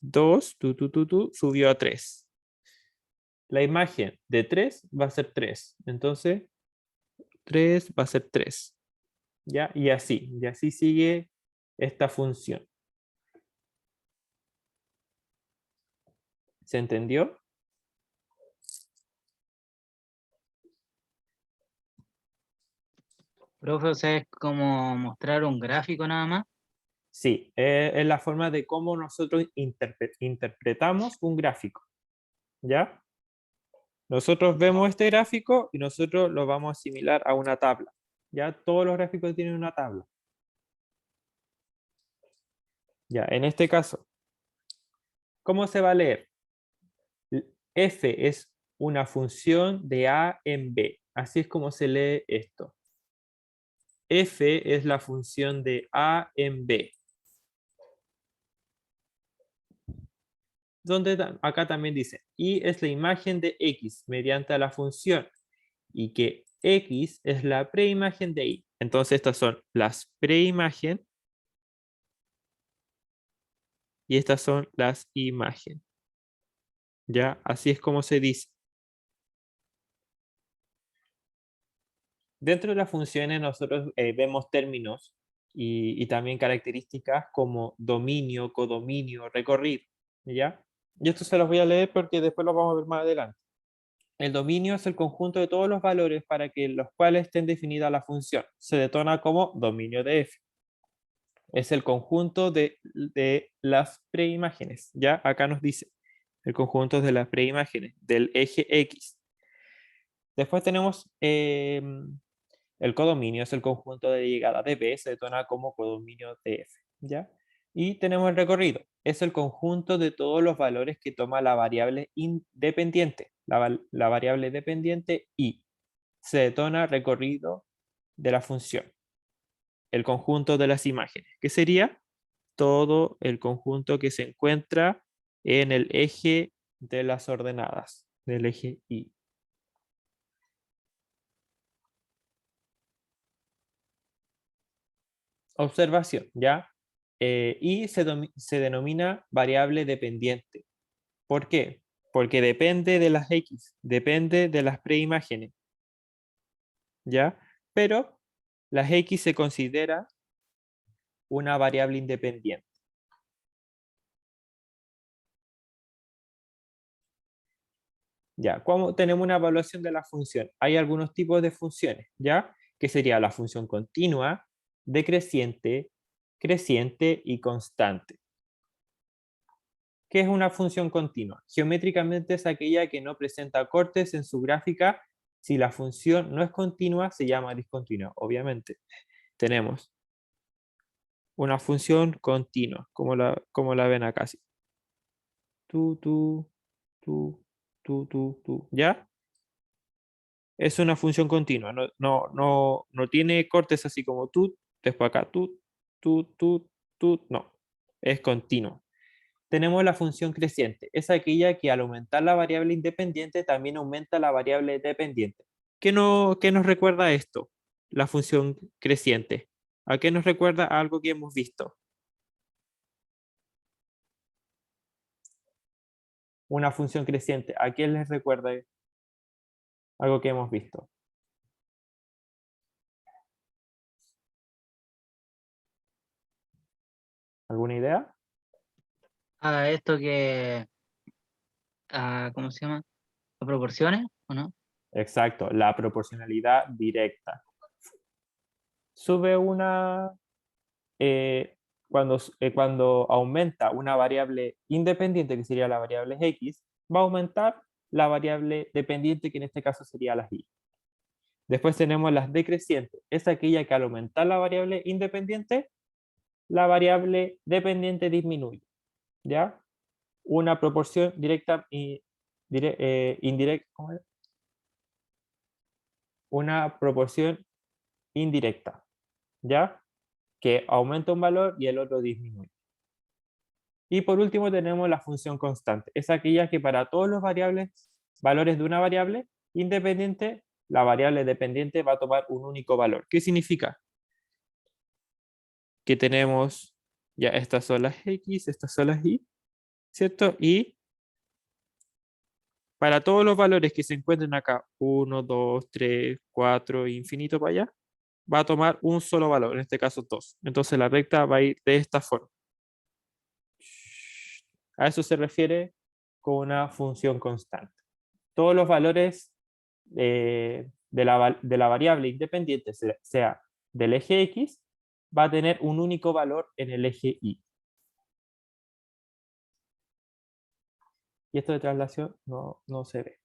2, subió a 3. La imagen de 3 va a ser 3. Entonces, 3 va a ser 3. ¿Ya? Y así sigue esta función. ¿Se entendió? Profe, o sea, es como mostrar un gráfico nada más. Sí, es la forma de cómo nosotros interpretamos un gráfico. ¿Ya? Nosotros vemos este gráfico y nosotros lo vamos a asimilar a una tabla. ¿Ya? Todos los gráficos tienen una tabla. Ya, en este caso, ¿cómo se va a leer? F es una función de A en B. Así es como se lee esto. F es la función de A en B. Acá también dice, Y es la imagen de X mediante la función. Y que X es la preimagen de Y. Entonces estas son las preimagen y estas son las imagen. ¿Ya? Así es como se dice. Dentro de las funciones nosotros vemos términos y también características como dominio, codominio, recorrido, ¿ya? Y esto se los voy a leer porque después lo vamos a ver más adelante. El dominio es el conjunto de todos los valores para que los cuales estén definidas la función. Se detona como dominio de f. Es el conjunto de las preimágenes, ¿ya? Acá nos dice el conjunto de las preimágenes del eje X. Después tenemos el codominio es el conjunto de llegada de B, se detona como codominio de F, ¿ya? Y tenemos el recorrido, es el conjunto de todos los valores que toma la variable independiente, la variable dependiente Y. Se detona recorrido de la función, el conjunto de las imágenes, que sería todo el conjunto que se encuentra en el eje de las ordenadas, del eje Y. Observación, ¿ya? Y se denomina variable dependiente. ¿Por qué? Porque depende de las X, depende de las preimágenes, ¿ya? Pero las X se considera una variable independiente. Ya, ¿cómo tenemos una evaluación de la función? Hay algunos tipos de funciones, ¿ya? Que sería la función continua, decreciente, creciente y constante. ¿Qué es una función continua? Geométricamente es aquella que no presenta cortes en su gráfica. Si la función no es continua, se llama discontinua, obviamente. Tenemos una función continua, como la ven acá. Así. Tú, ¿ya? Es una función continua, no tiene cortes así como tú, después acá, no. Es continuo. Tenemos la función creciente. Es aquella que al aumentar la variable independiente también aumenta la variable dependiente. ¿Qué nos recuerda esto? La función creciente. ¿A qué nos recuerda algo que hemos visto? Una función creciente. ¿A qué les recuerda algo que hemos visto? ¿Alguna idea? Esto que, ¿cómo se llama? ¿A proporciones o no? Exacto, la proporcionalidad directa. Sube una, cuando aumenta una variable independiente, que sería la variable x, va a aumentar la variable dependiente, que en este caso sería la y. Después tenemos las decrecientes. Es aquella que al aumentar la variable independiente, la variable dependiente disminuye. ¿Ya? Una proporción directa y indirecta. ¿Cómo es? Una proporción indirecta. ¿Ya? Que aumenta un valor y el otro disminuye. Y por último tenemos la función constante. Es aquella que para todos los valores de una variable independiente, la variable dependiente va a tomar un único valor. ¿Qué significa? Que tenemos, ya estas son las X, estas son las Y, ¿cierto? Y para todos los valores que se encuentren acá, 1, 2, 3, 4, infinito para allá, va a tomar un solo valor, en este caso 2. Entonces la recta va a ir de esta forma. A eso se refiere con una función constante. Todos los valores de la variable independiente, sea del eje X, va a tener un único valor en el eje Y. Y esto de traslación no se ve.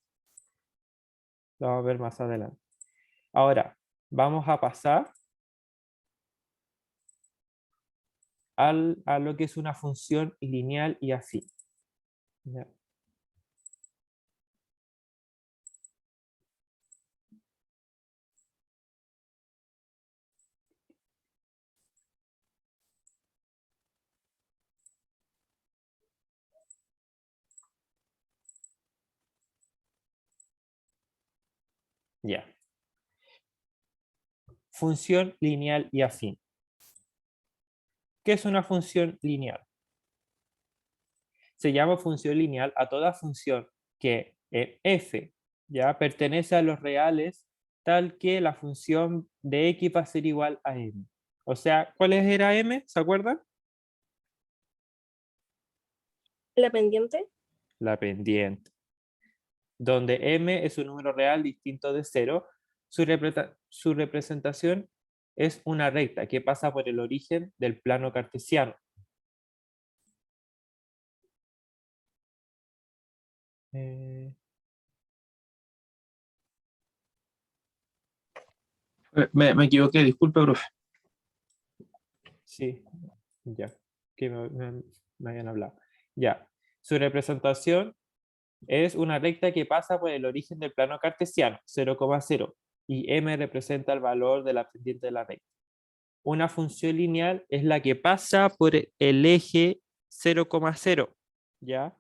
Lo vamos a ver más adelante. Ahora, vamos a pasar a lo que es una función lineal y afín. ¿Ya? Ya. Función lineal y afín. ¿Qué es una función lineal? Se llama función lineal a toda función que en f ya pertenece a los reales tal que la función de x va a ser igual a m. O sea, ¿cuál era m? ¿Se acuerdan? La pendiente. La pendiente. Donde m es un número real distinto de 0, su representación es una recta que pasa por el origen del plano cartesiano. Me equivoqué, disculpe, profe. Sí, ya, que me habían hablado. Ya, su representación es una recta que pasa por el origen del plano cartesiano, 0,0, y m representa el valor de la pendiente de la recta. una función lineal es la que pasa por el eje 0,0, ¿ya?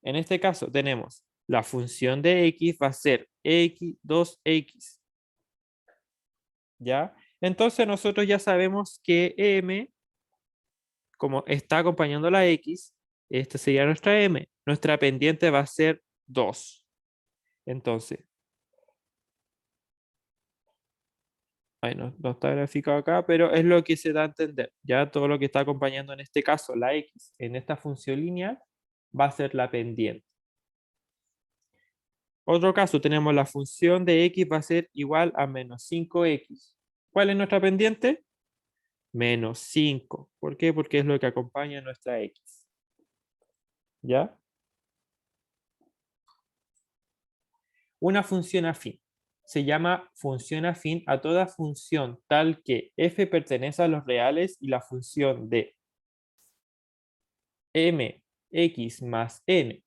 En este caso tenemos la función de x va a ser x, 2x, ¿ya? Entonces nosotros ya sabemos que m, como está acompañando la x, esta sería nuestra m. Nuestra pendiente va a ser 2. Entonces, ahí no está graficado acá, pero es lo que se da a entender. Ya todo lo que está acompañando en este caso la x en esta función lineal va a ser la pendiente. Otro caso, tenemos la función de x va a ser igual a menos 5x. ¿Cuál es nuestra pendiente? Menos 5. ¿Por qué? Porque es lo que acompaña a nuestra x. ¿Ya? Una función afín. Se llama función afín a toda función tal que f pertenece a los reales y la función de mx más n,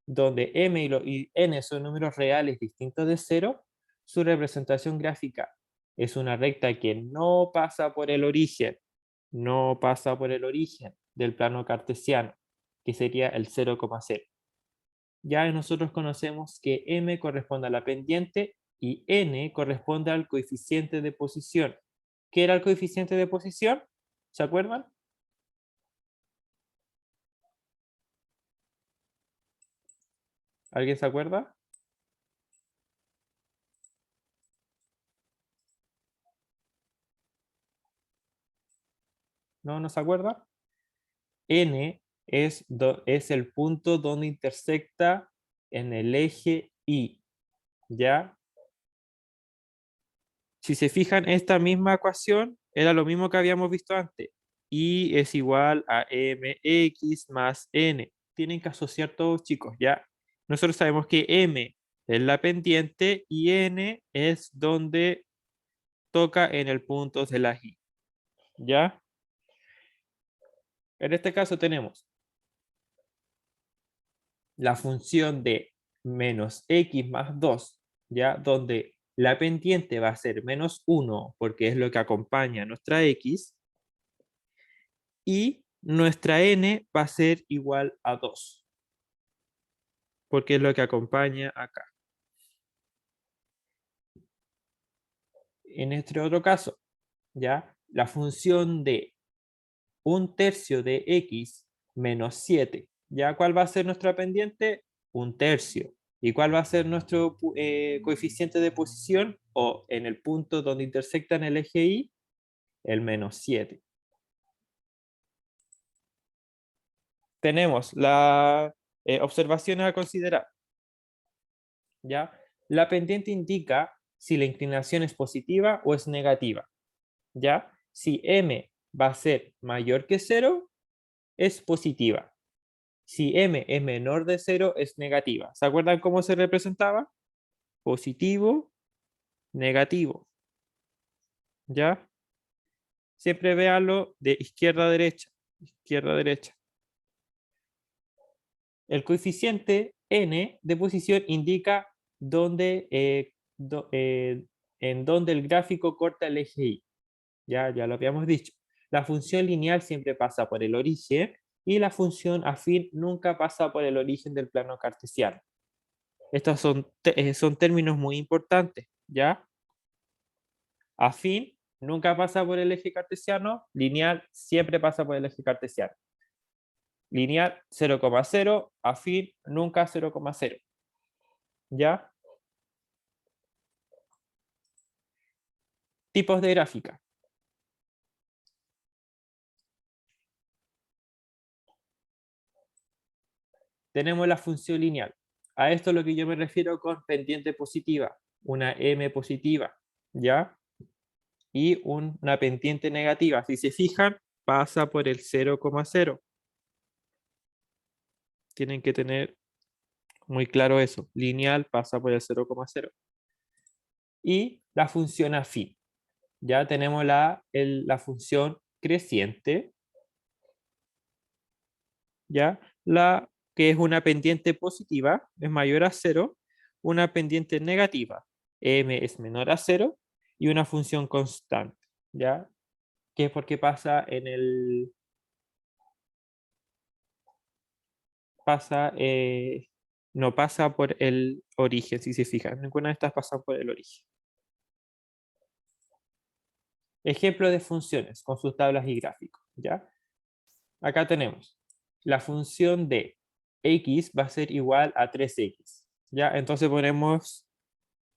donde m y n son números reales distintos de 0, su representación gráfica es una recta que no pasa por el origen, del plano cartesiano, que sería el 0,0. Ya nosotros conocemos que m corresponde a la pendiente y n corresponde al coeficiente de posición. ¿Qué era el coeficiente de posición? ¿Se acuerdan? ¿Alguien se acuerda? ¿No se acuerda? N es el punto donde intersecta en el eje Y, ¿ya? Si se fijan, esta misma ecuación era lo mismo que habíamos visto antes. Y es igual a mx más n. Tienen que asociar todos, chicos, ¿ya? Nosotros sabemos que m es la pendiente y n es donde toca en el punto de la Y, ¿ya? En este caso tenemos la función de menos x más 2, ¿ya? Donde la pendiente va a ser menos 1 porque es lo que acompaña a nuestra x y nuestra n va a ser igual a 2 porque es lo que acompaña acá. En este otro caso, ¿ya? La función de 1/3 de x menos 7, ¿ya? ¿Cuál va a ser nuestra pendiente? 1/3. ¿Y cuál va a ser nuestro coeficiente de posición? O en el punto donde intersectan el eje Y, el menos 7. Tenemos la observación a considerar, ¿ya? La pendiente indica si la inclinación es positiva o es negativa, ¿ya? Si m va a ser mayor que 0, es positiva. Si m es menor de 0, es negativa. ¿Se acuerdan cómo se representaba? Positivo, negativo. ¿Ya? Siempre véanlo de izquierda a derecha. Izquierda a derecha. El coeficiente n de posición indica dónde, en dónde el gráfico corta el eje Y. Ya lo habíamos dicho. La función lineal siempre pasa por el origen y la función afín nunca pasa por el origen del plano cartesiano. Estos son términos muy importantes, ¿ya? Afín nunca pasa por el eje cartesiano, lineal siempre pasa por el eje cartesiano. Lineal 0,0, afín nunca 0,0. ¿Ya? Tipos de gráfica. Tenemos la función lineal. A esto es lo que yo me refiero con pendiente positiva, una m positiva, ¿ya? Y una pendiente negativa. Si se fijan, pasa por el 0,0. Tienen que tener muy claro eso. Lineal pasa por el 0,0. Y la función afín. Ya tenemos la función creciente, ¿ya? La que es una pendiente positiva, es mayor a 0, una pendiente negativa, m es menor a 0, y una función constante, ¿ya? Que es porque pasa en el... no pasa por el origen, si se fijan. Ninguna de estas pasa por el origen. Ejemplo de funciones con sus tablas y gráficos, ¿ya? Acá tenemos la función de x va a ser igual a 3x, ¿ya? Entonces ponemos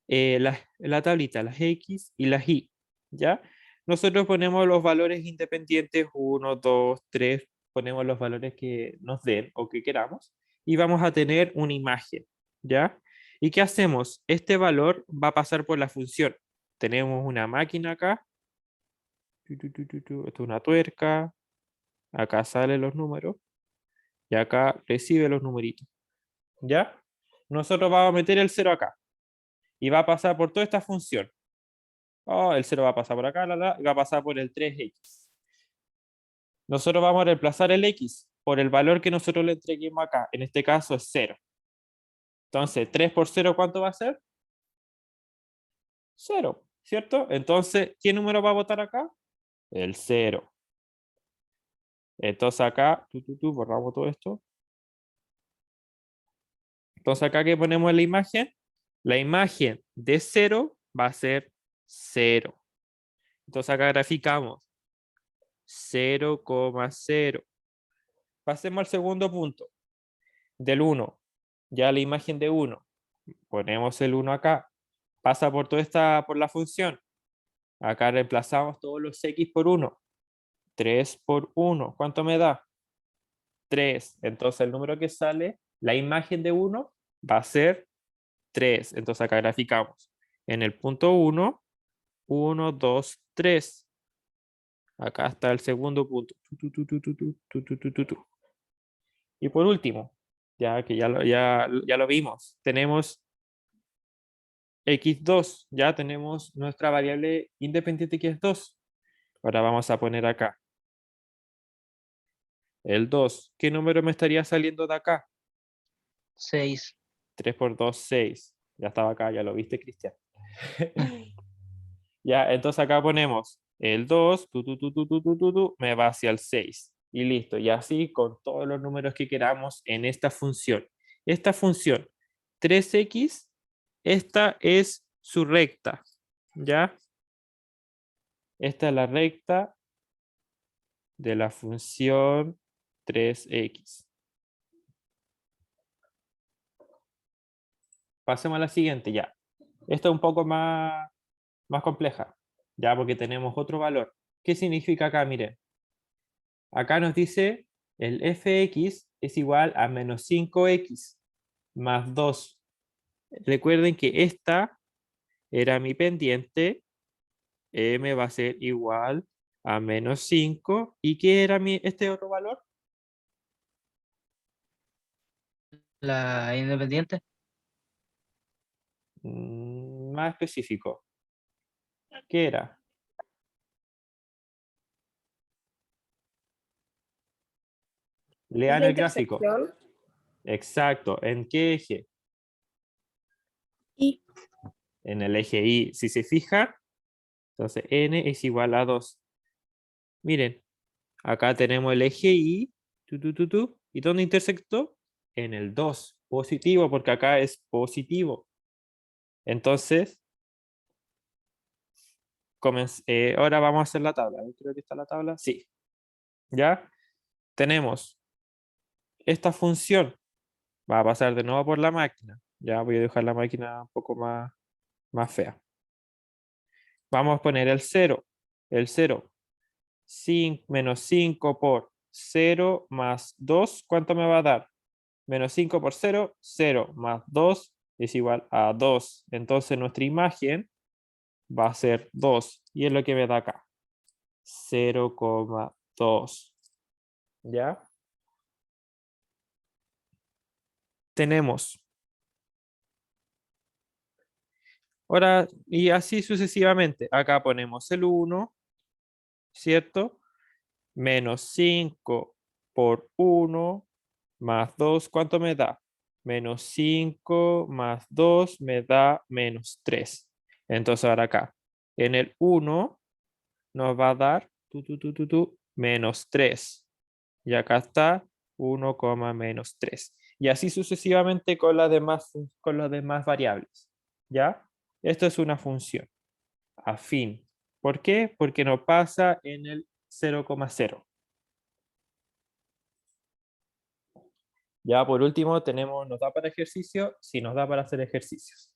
la tablita, las x y las y, ¿ya? Nosotros ponemos los valores independientes, 1, 2, 3, ponemos los valores que nos den o que queramos, y vamos a tener una imagen, ¿ya? ¿Y qué hacemos? Este valor va a pasar por la función. Tenemos una máquina acá, esto es una tuerca, acá salen los números, y acá recibe los numeritos, ¿ya? Nosotros vamos a meter el 0 acá, y va a pasar por toda esta función. Oh, el 0 va a pasar por acá, y va a pasar por el 3x. Nosotros vamos a reemplazar el x por el valor que nosotros le entreguemos acá. En este caso es 0. Entonces, 3 por 0, ¿cuánto va a ser? 0, ¿cierto? Entonces, ¿qué número va a votar acá? El 0. Entonces acá, borramos todo esto. Entonces acá, ¿qué ponemos en la imagen? La imagen de 0 va a ser 0. Entonces acá graficamos 0,0. Pasemos al segundo punto. Del 1. Ya la imagen de 1. Ponemos el 1 acá. Pasa por toda esta, por la función. Acá reemplazamos todos los x por 1. 3 por 1. ¿Cuánto me da? 3. Entonces el número que sale, la imagen de 1 va a ser 3. Entonces acá graficamos. En el punto 1, 1, 2, 3. Acá está el segundo punto. Y por último, ya que ya lo vimos, tenemos x2, ya tenemos nuestra variable independiente que es 2. Ahora vamos a poner acá el 2. ¿Qué número me estaría saliendo de acá? 6. 3 por 2, 6. Ya estaba acá, ya lo viste, Cristian. Ya, entonces acá ponemos el 2, me va hacia el 6. Y listo, y así con todos los números que queramos en esta función. Esta función 3x, esta es su recta, ¿ya? Esta es la recta de la función 3x. Pasemos a la siguiente, ya. Esta es un poco más compleja, ya, porque tenemos otro valor. ¿Qué significa acá? Miren, acá nos dice el fx es igual a menos 5x más 2. Recuerden que esta era mi pendiente, m va a ser igual a menos 5. ¿Y qué era este otro valor? La independiente. Más específico. ¿Qué era? Es Lean la el gráfico. intersección Exacto. ¿En qué eje? y En el eje Y. Si se fija, entonces n es igual a 2. Miren, acá tenemos el eje Y. ¿Y dónde intersectó? En el 2. Positivo, porque acá es positivo. Entonces, ahora vamos a hacer la tabla. Creo que está la tabla. Sí. ¿Ya? Tenemos esta función. Va a pasar de nuevo por la máquina. Ya voy a dejar la máquina un poco más fea. Vamos a poner el 0. El 0. Menos 5 por 0 más 2. ¿Cuánto me va a dar? Menos 5 por 0. 0 más 2 es igual a 2. Entonces nuestra imagen va a ser 2. Y es lo que me da acá. 0,2. ¿Ya? Tenemos. Ahora, y así sucesivamente. Acá ponemos el 1, ¿cierto? Menos 5 por 1 más 2, ¿cuánto me da? Menos 5 más 2 me da menos 3. Entonces ahora acá, en el 1 nos va a dar menos 3. Y acá está 1, menos 3. Y así sucesivamente con las demás variables. ¿Ya? Esto es una función afín. ¿Por qué? Porque no pasa en el 0,0. Ya por último tenemos, ¿nos da para ejercicio? Sí, nos da para hacer ejercicios.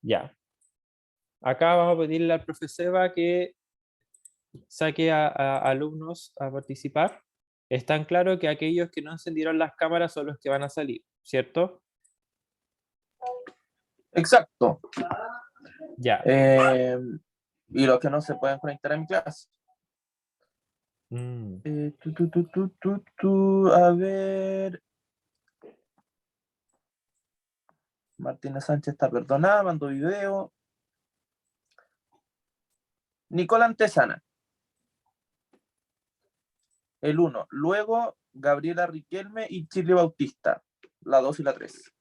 Ya. Acá vamos a pedirle al profesor Eva que saque a alumnos a participar. Es tan claro que aquellos que no encendieron las cámaras son los que van a salir, ¿cierto? Exacto. Ya. Y los que no se pueden conectar a mi clase. Mm. A ver. Martina Sánchez está perdonada, mandó video. Nicola Antesana. El 1. Luego Gabriela Riquelme y Chile Bautista. La 2 y la 3.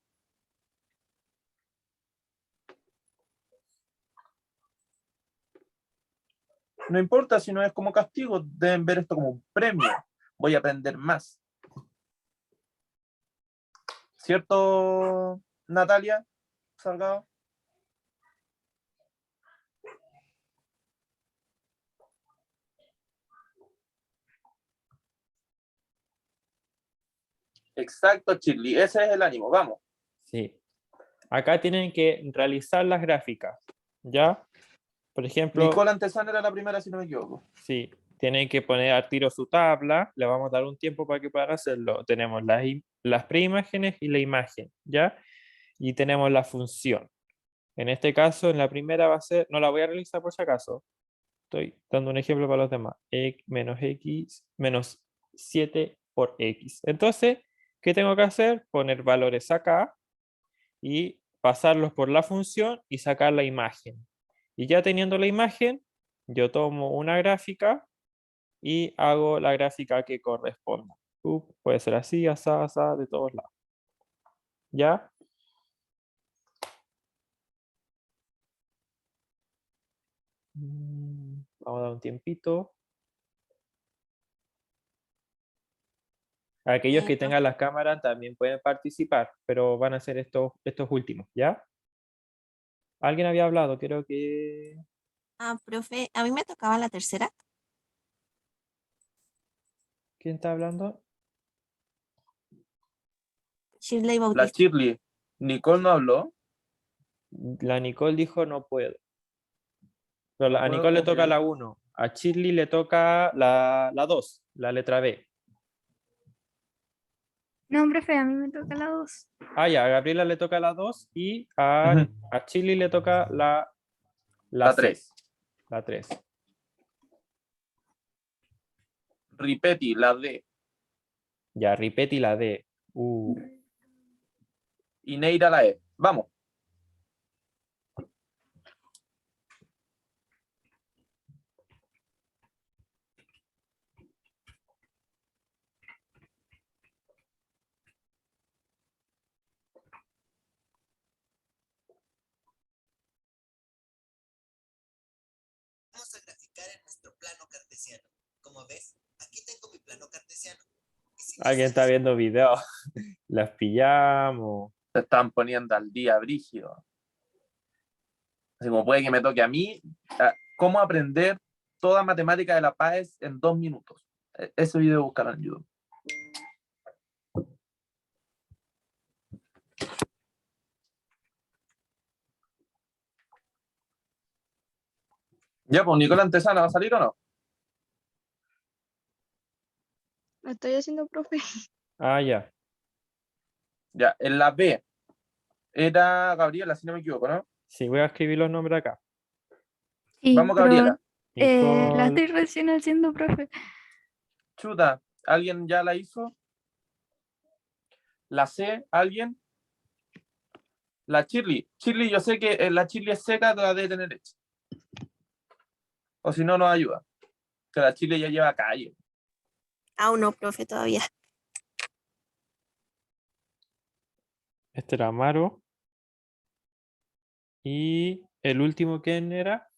No importa si no es como castigo, deben ver esto como un premio. Voy a aprender más. ¿Cierto, Natalia Salgado? Exacto, Chirly. Ese es el ánimo. Vamos. Sí. Acá tienen que realizar las gráficas, ¿ya? Por ejemplo, Nicola Antesana era la primera, si no me equivoco. sí, tienen que poner al tiro su tabla, le vamos a dar un tiempo para que puedan hacerlo. Tenemos las preimágenes y la imagen, ¿ya? Y tenemos la función. En este caso, en la primera va a ser, no la voy a realizar por si acaso, estoy dando un ejemplo para los demás, menos x, menos 7 por x. Entonces, ¿qué tengo que hacer? Poner valores acá y pasarlos por la función y sacar la imagen. Y ya teniendo la imagen, yo tomo una gráfica y hago la gráfica que corresponda. Puede ser así, asá, asá, de todos lados. ¿Ya? Vamos a dar un tiempito. Aquellos que tengan las cámaras también pueden participar, pero van a ser estos últimos, ¿ya? ¿Alguien había hablado? Creo que... Profe, a mí me tocaba la tercera. ¿Quién está hablando? Shirley La Bautista. Chirly. Nicole no habló. La Nicole dijo no puedo. Pero a puedo, Nicole le ok. toca la 1. A Shirley le toca la 2, la letra B. No, profe, a mí me toca la 2. Ah, ya, a Gabriela le toca la 2 y a Shirley le toca la La C, 3. la 3. Ripeti, la D. Ya, Ripeti la D. Y Neira, la E. Vamos. Vamos a graficar en nuestro plano cartesiano. Como ves, aquí tengo mi plano cartesiano. Alguien está viendo video. Las pillamos. Se están poniendo al día, brígido. Así como puede que me toque a mí, cómo aprender toda matemática de la PAES en 2 minutos. Ese video buscarlo en YouTube. Ya, pues, Nicolás Antesana, ¿va a salir o no? Lo estoy haciendo, profe. Ah, ya. Ya, en la B era Gabriela, si no me equivoco, ¿no? Sí, voy a escribir los nombres acá. Sí, Vamos, pero Gabriela. la Nicole. estoy recién haciendo, profe. Chuta, ¿alguien ya la hizo? ¿La C? ¿Alguien? La Chirly. Chirly, yo sé que la Chirly es seca, la debe tener hecha. O si no, nos ayuda. Que la Chirly ya lleva calle. Aún no, profe, todavía. Este era Amaro. Y el último, ¿quién era?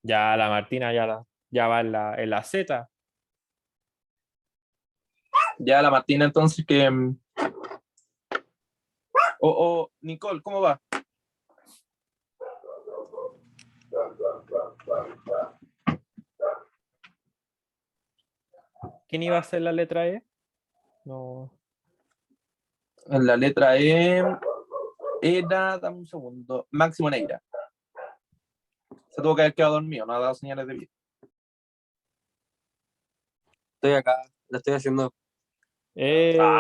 Ya la Martina ya va en la Z. Ya la Martina, entonces que... Nicole, ¿cómo va? ¿Quién iba a ser la letra E? No. En la letra E era, dame un segundo, Máximo Neira. Se tuvo que haber quedado dormido, no ha dado señales de vida. Estoy acá, lo estoy haciendo.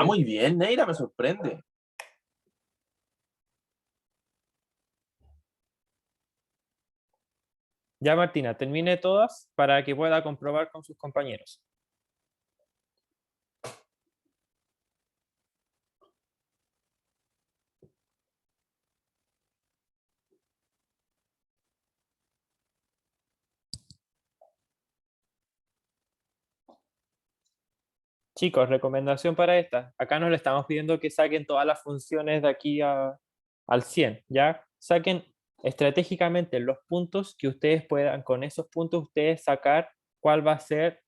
Muy bien, Neira, me sorprende. Ya Martina, termine todas para que pueda comprobar con sus compañeros. Chicos, recomendación para esta. Acá no le estamos pidiendo que saquen todas las funciones de aquí al 100, ¿ya? Saquen estratégicamente los puntos que ustedes puedan, con esos puntos ustedes sacar cuál va a ser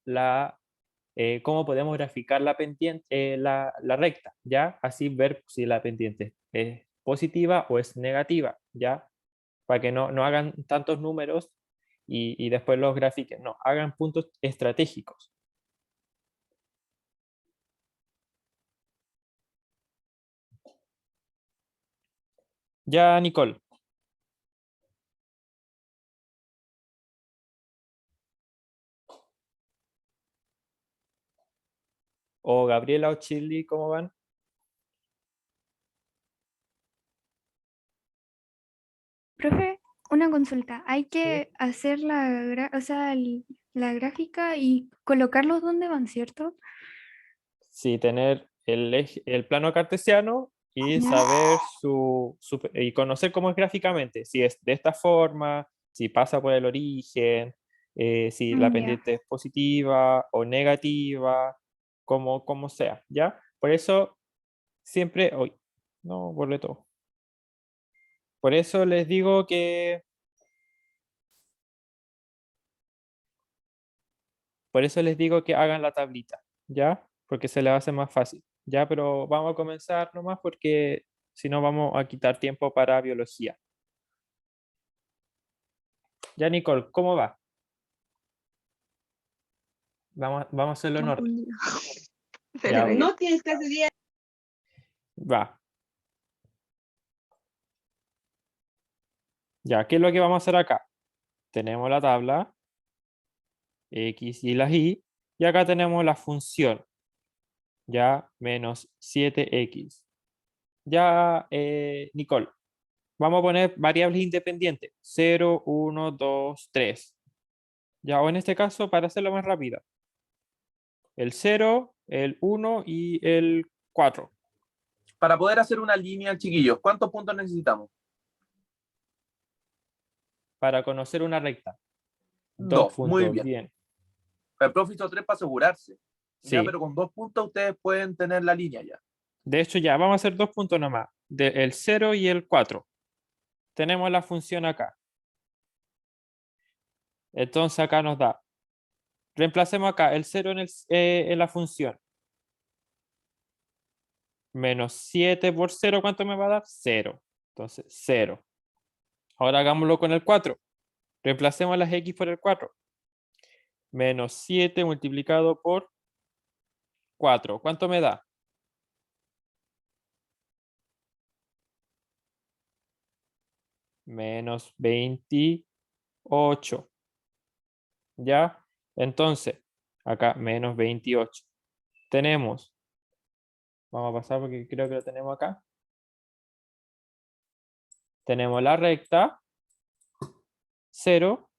cómo podemos graficar la pendiente, la recta, ¿ya? Así ver si la pendiente es positiva o es negativa, ¿ya? Para que no hagan tantos números y después los grafiquen, no, hagan puntos estratégicos. Ya, Nicole. O Gabriela o Chili, ¿cómo van? Profe, una consulta. ¿Hay que hacer o sea, la gráfica y colocarlos donde van, cierto? Sí, tener el plano cartesiano y Ya. saber y conocer cómo es gráficamente, si es de esta forma, si pasa por el origen, si la Ya. pendiente es positiva o negativa, como sea, ¿ya? Por eso siempre, hoy no borré todo. Por eso les digo que hagan la tablita, ¿ya? Porque se les hace más fácil, ¿ya? Pero vamos a comenzar nomás porque si no vamos a quitar tiempo para biología. Ya, Nicole, ¿cómo va? Vamos a hacerlo en orden. Ya, No tienes clase día. va. Ya, ¿qué es lo que vamos a hacer acá? Tenemos la tabla, X y las Y, y acá tenemos la función, ya, menos 7X. Ya, Nicole, vamos a poner variables independientes, 0, 1, 2, 3. Ya, o en este caso, para hacerlo más rápido, el 0, el 1 y el 4. Para poder hacer una línea, chiquillos, ¿cuántos puntos necesitamos? Para conocer una recta. 2 Dos, muy puntos, bien. bien. El profe hizo 3 para asegurarse. Sí. Ya, pero con 2 puntos ustedes pueden tener la línea ya. De hecho, ya vamos a hacer 2 puntos nomás. El 0 y el 4. Tenemos la función acá. Entonces acá nos da. Reemplacemos acá el 0 en la función. Menos 7 por 0, ¿cuánto me va a dar? 0. Entonces, 0. Ahora hagámoslo con el 4. Reemplacemos las x por el 4. Menos 7 multiplicado por 4. ¿Cuánto me da? Menos 28. ¿Ya? Entonces, acá menos 28. Tenemos, vamos a pasar porque creo que lo tenemos acá. Tenemos la recta 0,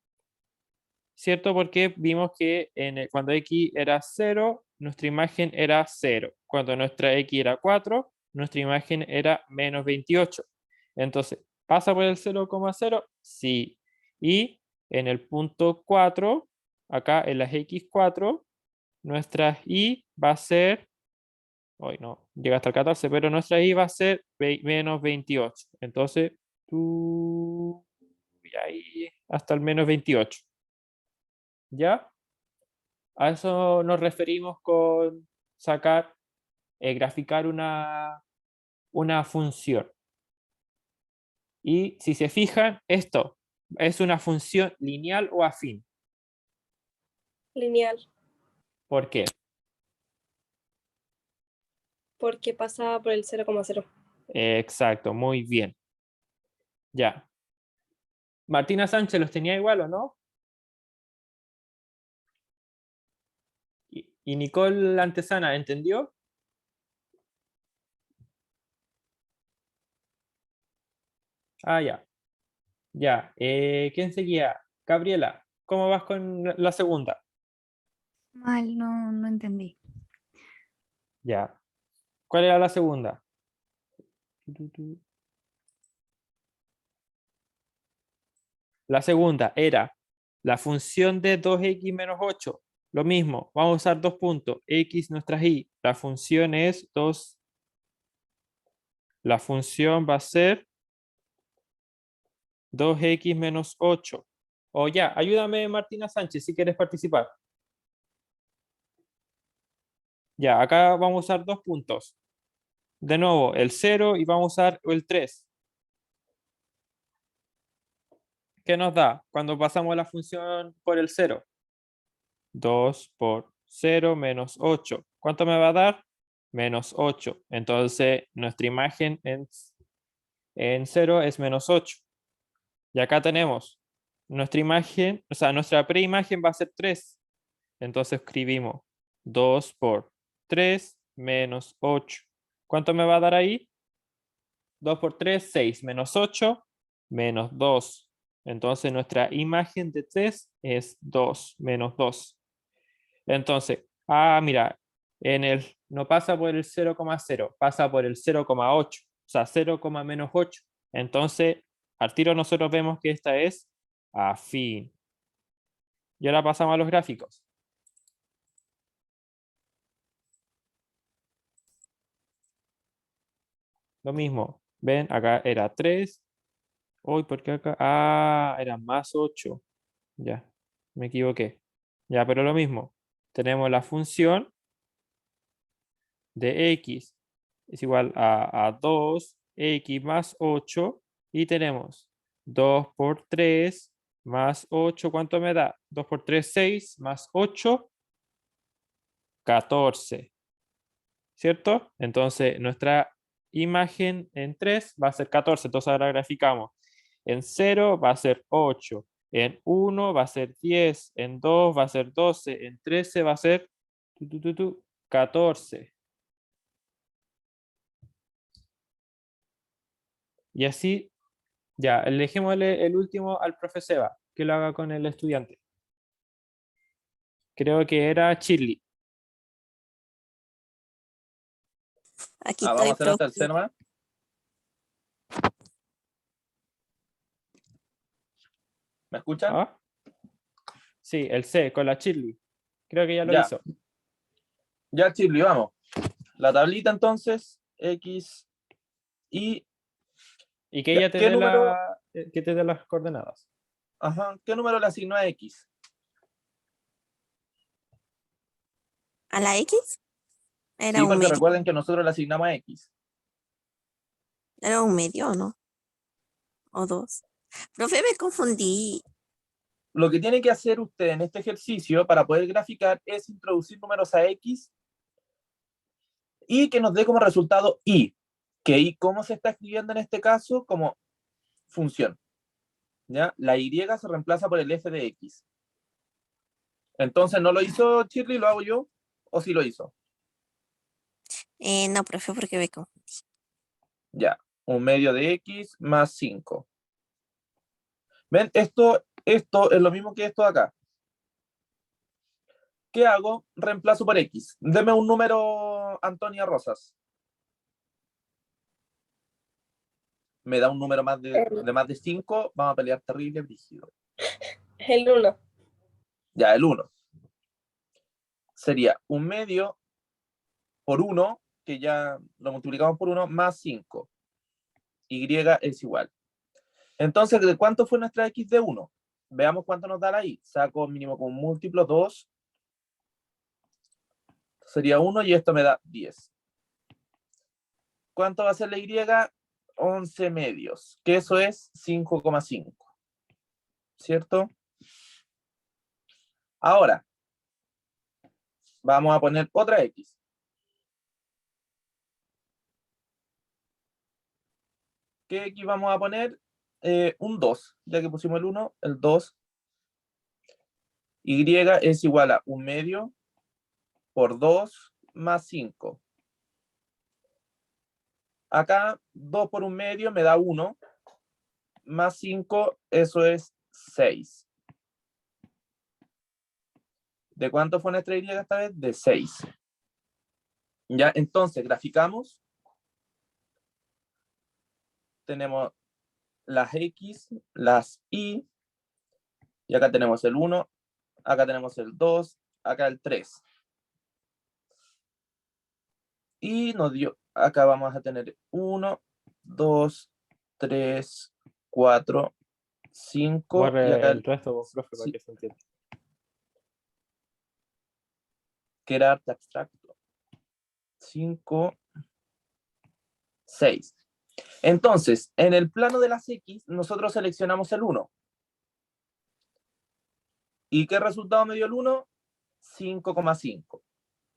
¿cierto? Porque vimos que cuando x era 0, nuestra imagen era 0. Cuando nuestra x era 4, nuestra imagen era menos 28. Entonces, ¿Pasa por el 0,0? Sí. Y en el punto 4, acá en las x4, nuestra y va a ser, hoy no, llega hasta el 14, pero nuestra y va a ser menos 28. Entonces, tú, y ahí hasta el menos 28. ¿Ya? A eso nos referimos con sacar, graficar una función. Y si se fijan, esto es una función lineal o afín. Lineal, ¿Por qué? porque pasa por el 0,0. Exacto, muy bien. Ya. Martina Sánchez, ¿los tenía igual o no? Y Nicole Antesana, ¿entendió? Ah, ya. Ya. ¿Quién seguía? Gabriela, ¿cómo vas con la segunda? Mal, no entendí. Ya. ¿Cuál era la segunda? La segunda era la función de 2x menos 8. Lo mismo, vamos a usar 2 puntos. X nuestras y. La función es 2. La función va a ser 2x menos 8. O ya, ayúdame Martina Sánchez si quieres participar. Ya, acá vamos a usar 2 puntos. De nuevo, el 0 y vamos a usar el 3. ¿Qué nos da cuando pasamos la función por el 0? 2 por 0 menos 8. ¿Cuánto me va a dar? Menos 8. Entonces, nuestra imagen en 0 es menos 8. Y acá tenemos nuestra imagen, o sea, nuestra preimagen va a ser 3. Entonces escribimos 2 por 3 menos 8. ¿Cuánto me va a dar ahí? 2 por 3, 6 menos 8, menos 2. Entonces nuestra imagen de 3 es 2 menos 2. Entonces, mira, no pasa por el 0,0, pasa por el 0,8, o sea, 0, menos 8. Entonces, al tiro nosotros vemos que esta es afín. Y ahora pasamos a los gráficos. Lo mismo, ven, acá era 3. Uy, ¿por qué acá? Era más 8. Ya, me equivoqué. Ya, pero lo mismo. Tenemos la función de x es igual a 2x más 8 y tenemos 2 por 3 más 8. ¿Cuánto me da? 2 por 3, 6 más 8, 14. ¿Cierto? Entonces nuestra imagen en 3 va a ser 14. Entonces ahora graficamos. En 0 va a ser 8. En 1 va a ser 10. En 2 va a ser 12. En 13 va a ser 14. Y así, ya, dejémosle el último al profe Seba, que lo haga con el estudiante. Creo que era Chile. Aquí Vamos a estoy, hacer hasta el profe. C nomás. ¿Me escuchan? ¿Ah? Sí, el C, con la Chile. Creo que ya lo Ya. hizo. Ya, Chirly, vamos. La tablita entonces, X y... Y que ya, ella te ¿qué dé número, que te dé las coordenadas. ¿qué número le asignó a X? ¿A la X? Era Sí, un porque medio. recuerden que nosotros le asignamos a X. Era un medio, ¿o no? O dos. Profe, me confundí. Lo que tiene que hacer usted en este ejercicio para poder graficar es introducir números a X y que nos dé como resultado Y. Que Y, ¿cómo se está escribiendo en este caso? Como función. ¿Ya? La Y se reemplaza por el F de X. Entonces, ¿no lo hizo Shirley? ¿Lo hago yo? ¿O sí lo hizo? No, profe, porque me confundí. Ya. Un medio de X más 5. ¿Ven? Esto es lo mismo que esto de acá. ¿Qué hago? Reemplazo por X. Deme un número, Antonia Rosas. me da un número más de más de 5, vamos a pelear terrible, brígido. El 1. Ya, el 1. Sería 1/2 por 1, que ya lo multiplicamos por 1, más 5. Y es igual. Entonces, ¿de cuánto fue nuestra x de 1? Veamos cuánto nos da la y. Saco mínimo con múltiplo 2. Sería 1 y esto me da 10. ¿Cuánto va a ser la y? 11 medios, que eso es 5,5. ¿Cierto? Ahora, vamos a poner otra x. ¿Qué x vamos a poner? Un 2, ya que pusimos el 1, el 2. Y es igual a 1/2 por 2 más 5. Acá 2 por 1/2 me da 1, más 5, eso es 6. ¿De cuánto fue nuestra y esta vez? De 6. Ya, entonces, graficamos. Tenemos las x, las y acá tenemos el 1, acá tenemos el 2, acá el 3. Y nos dio, acá vamos a tener 1, 2, 3, 4, 5. Borre Y acá el resto, vos, profe, para sí, que se entienda. que era arte abstracto. 5, 6. Entonces, en el plano de las x, nosotros seleccionamos el 1. ¿Y qué resultado me dio el 1? 5,5.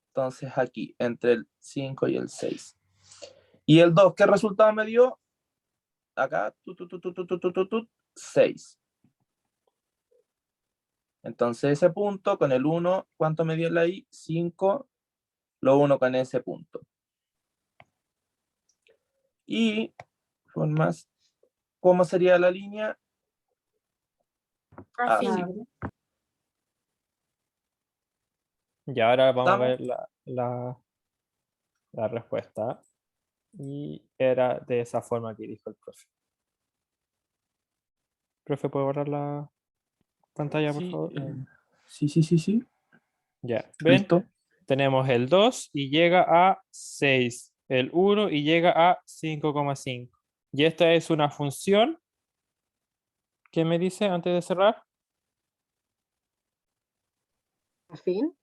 Entonces aquí, entre el 5 y el 6. Y el 2, ¿qué resultado me dio? Acá, 6. Entonces ese punto con el 1, ¿cuánto me dio la i? 5, lo 1 con ese punto. Y, formas, ¿cómo sería la línea? Así. Y ahora vamos a ¿Estamos? ver la respuesta. Y era de esa forma que dijo el profe. Profe, ¿puede borrar la pantalla, por Sí, favor? sí. Ya, ¿ven? Listo. Tenemos el 2 y llega a 6. El 1 y llega a 5,5. Y esta es una función. ¿Qué me dice antes de cerrar? Afín,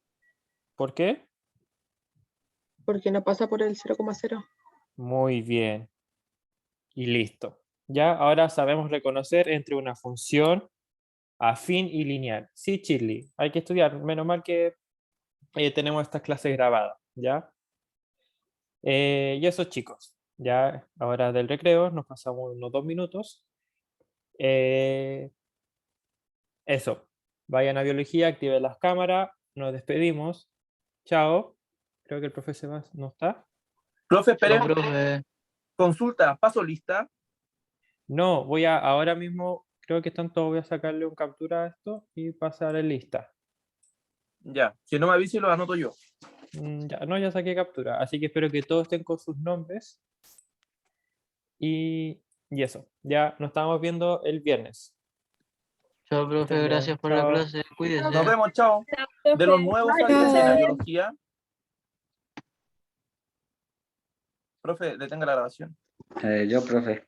¿Por qué? porque no pasa por el 0,0. Muy bien. Y listo. Ya ahora sabemos reconocer entre una función afín y lineal. Sí, Chirly, hay que estudiar. Menos mal que tenemos estas clases grabadas, ¿ya? Y eso, chicos. Ya ahora del recreo nos pasamos unos 2 minutos. Eso. Vayan a biología, activen las cámaras. Nos despedimos. Chao. Creo que el profe Sebas no está. Profe, espere. No, profe. Consulta, paso lista. No, voy a ahora mismo, creo que están todos, voy a sacarle un captura a esto y pasar en lista. Ya, si no me avise lo anoto yo. Ya, no, ya saqué captura, así que espero que todos estén con sus nombres. Y eso, ya nos estamos viendo el viernes. Chao, profe, Estén bien, gracias por la chao. clase. Cuídese. Nos vemos, chao. De los nuevos, ¿saben quién tiene biología? Profe, detenga la grabación. Yo, profe.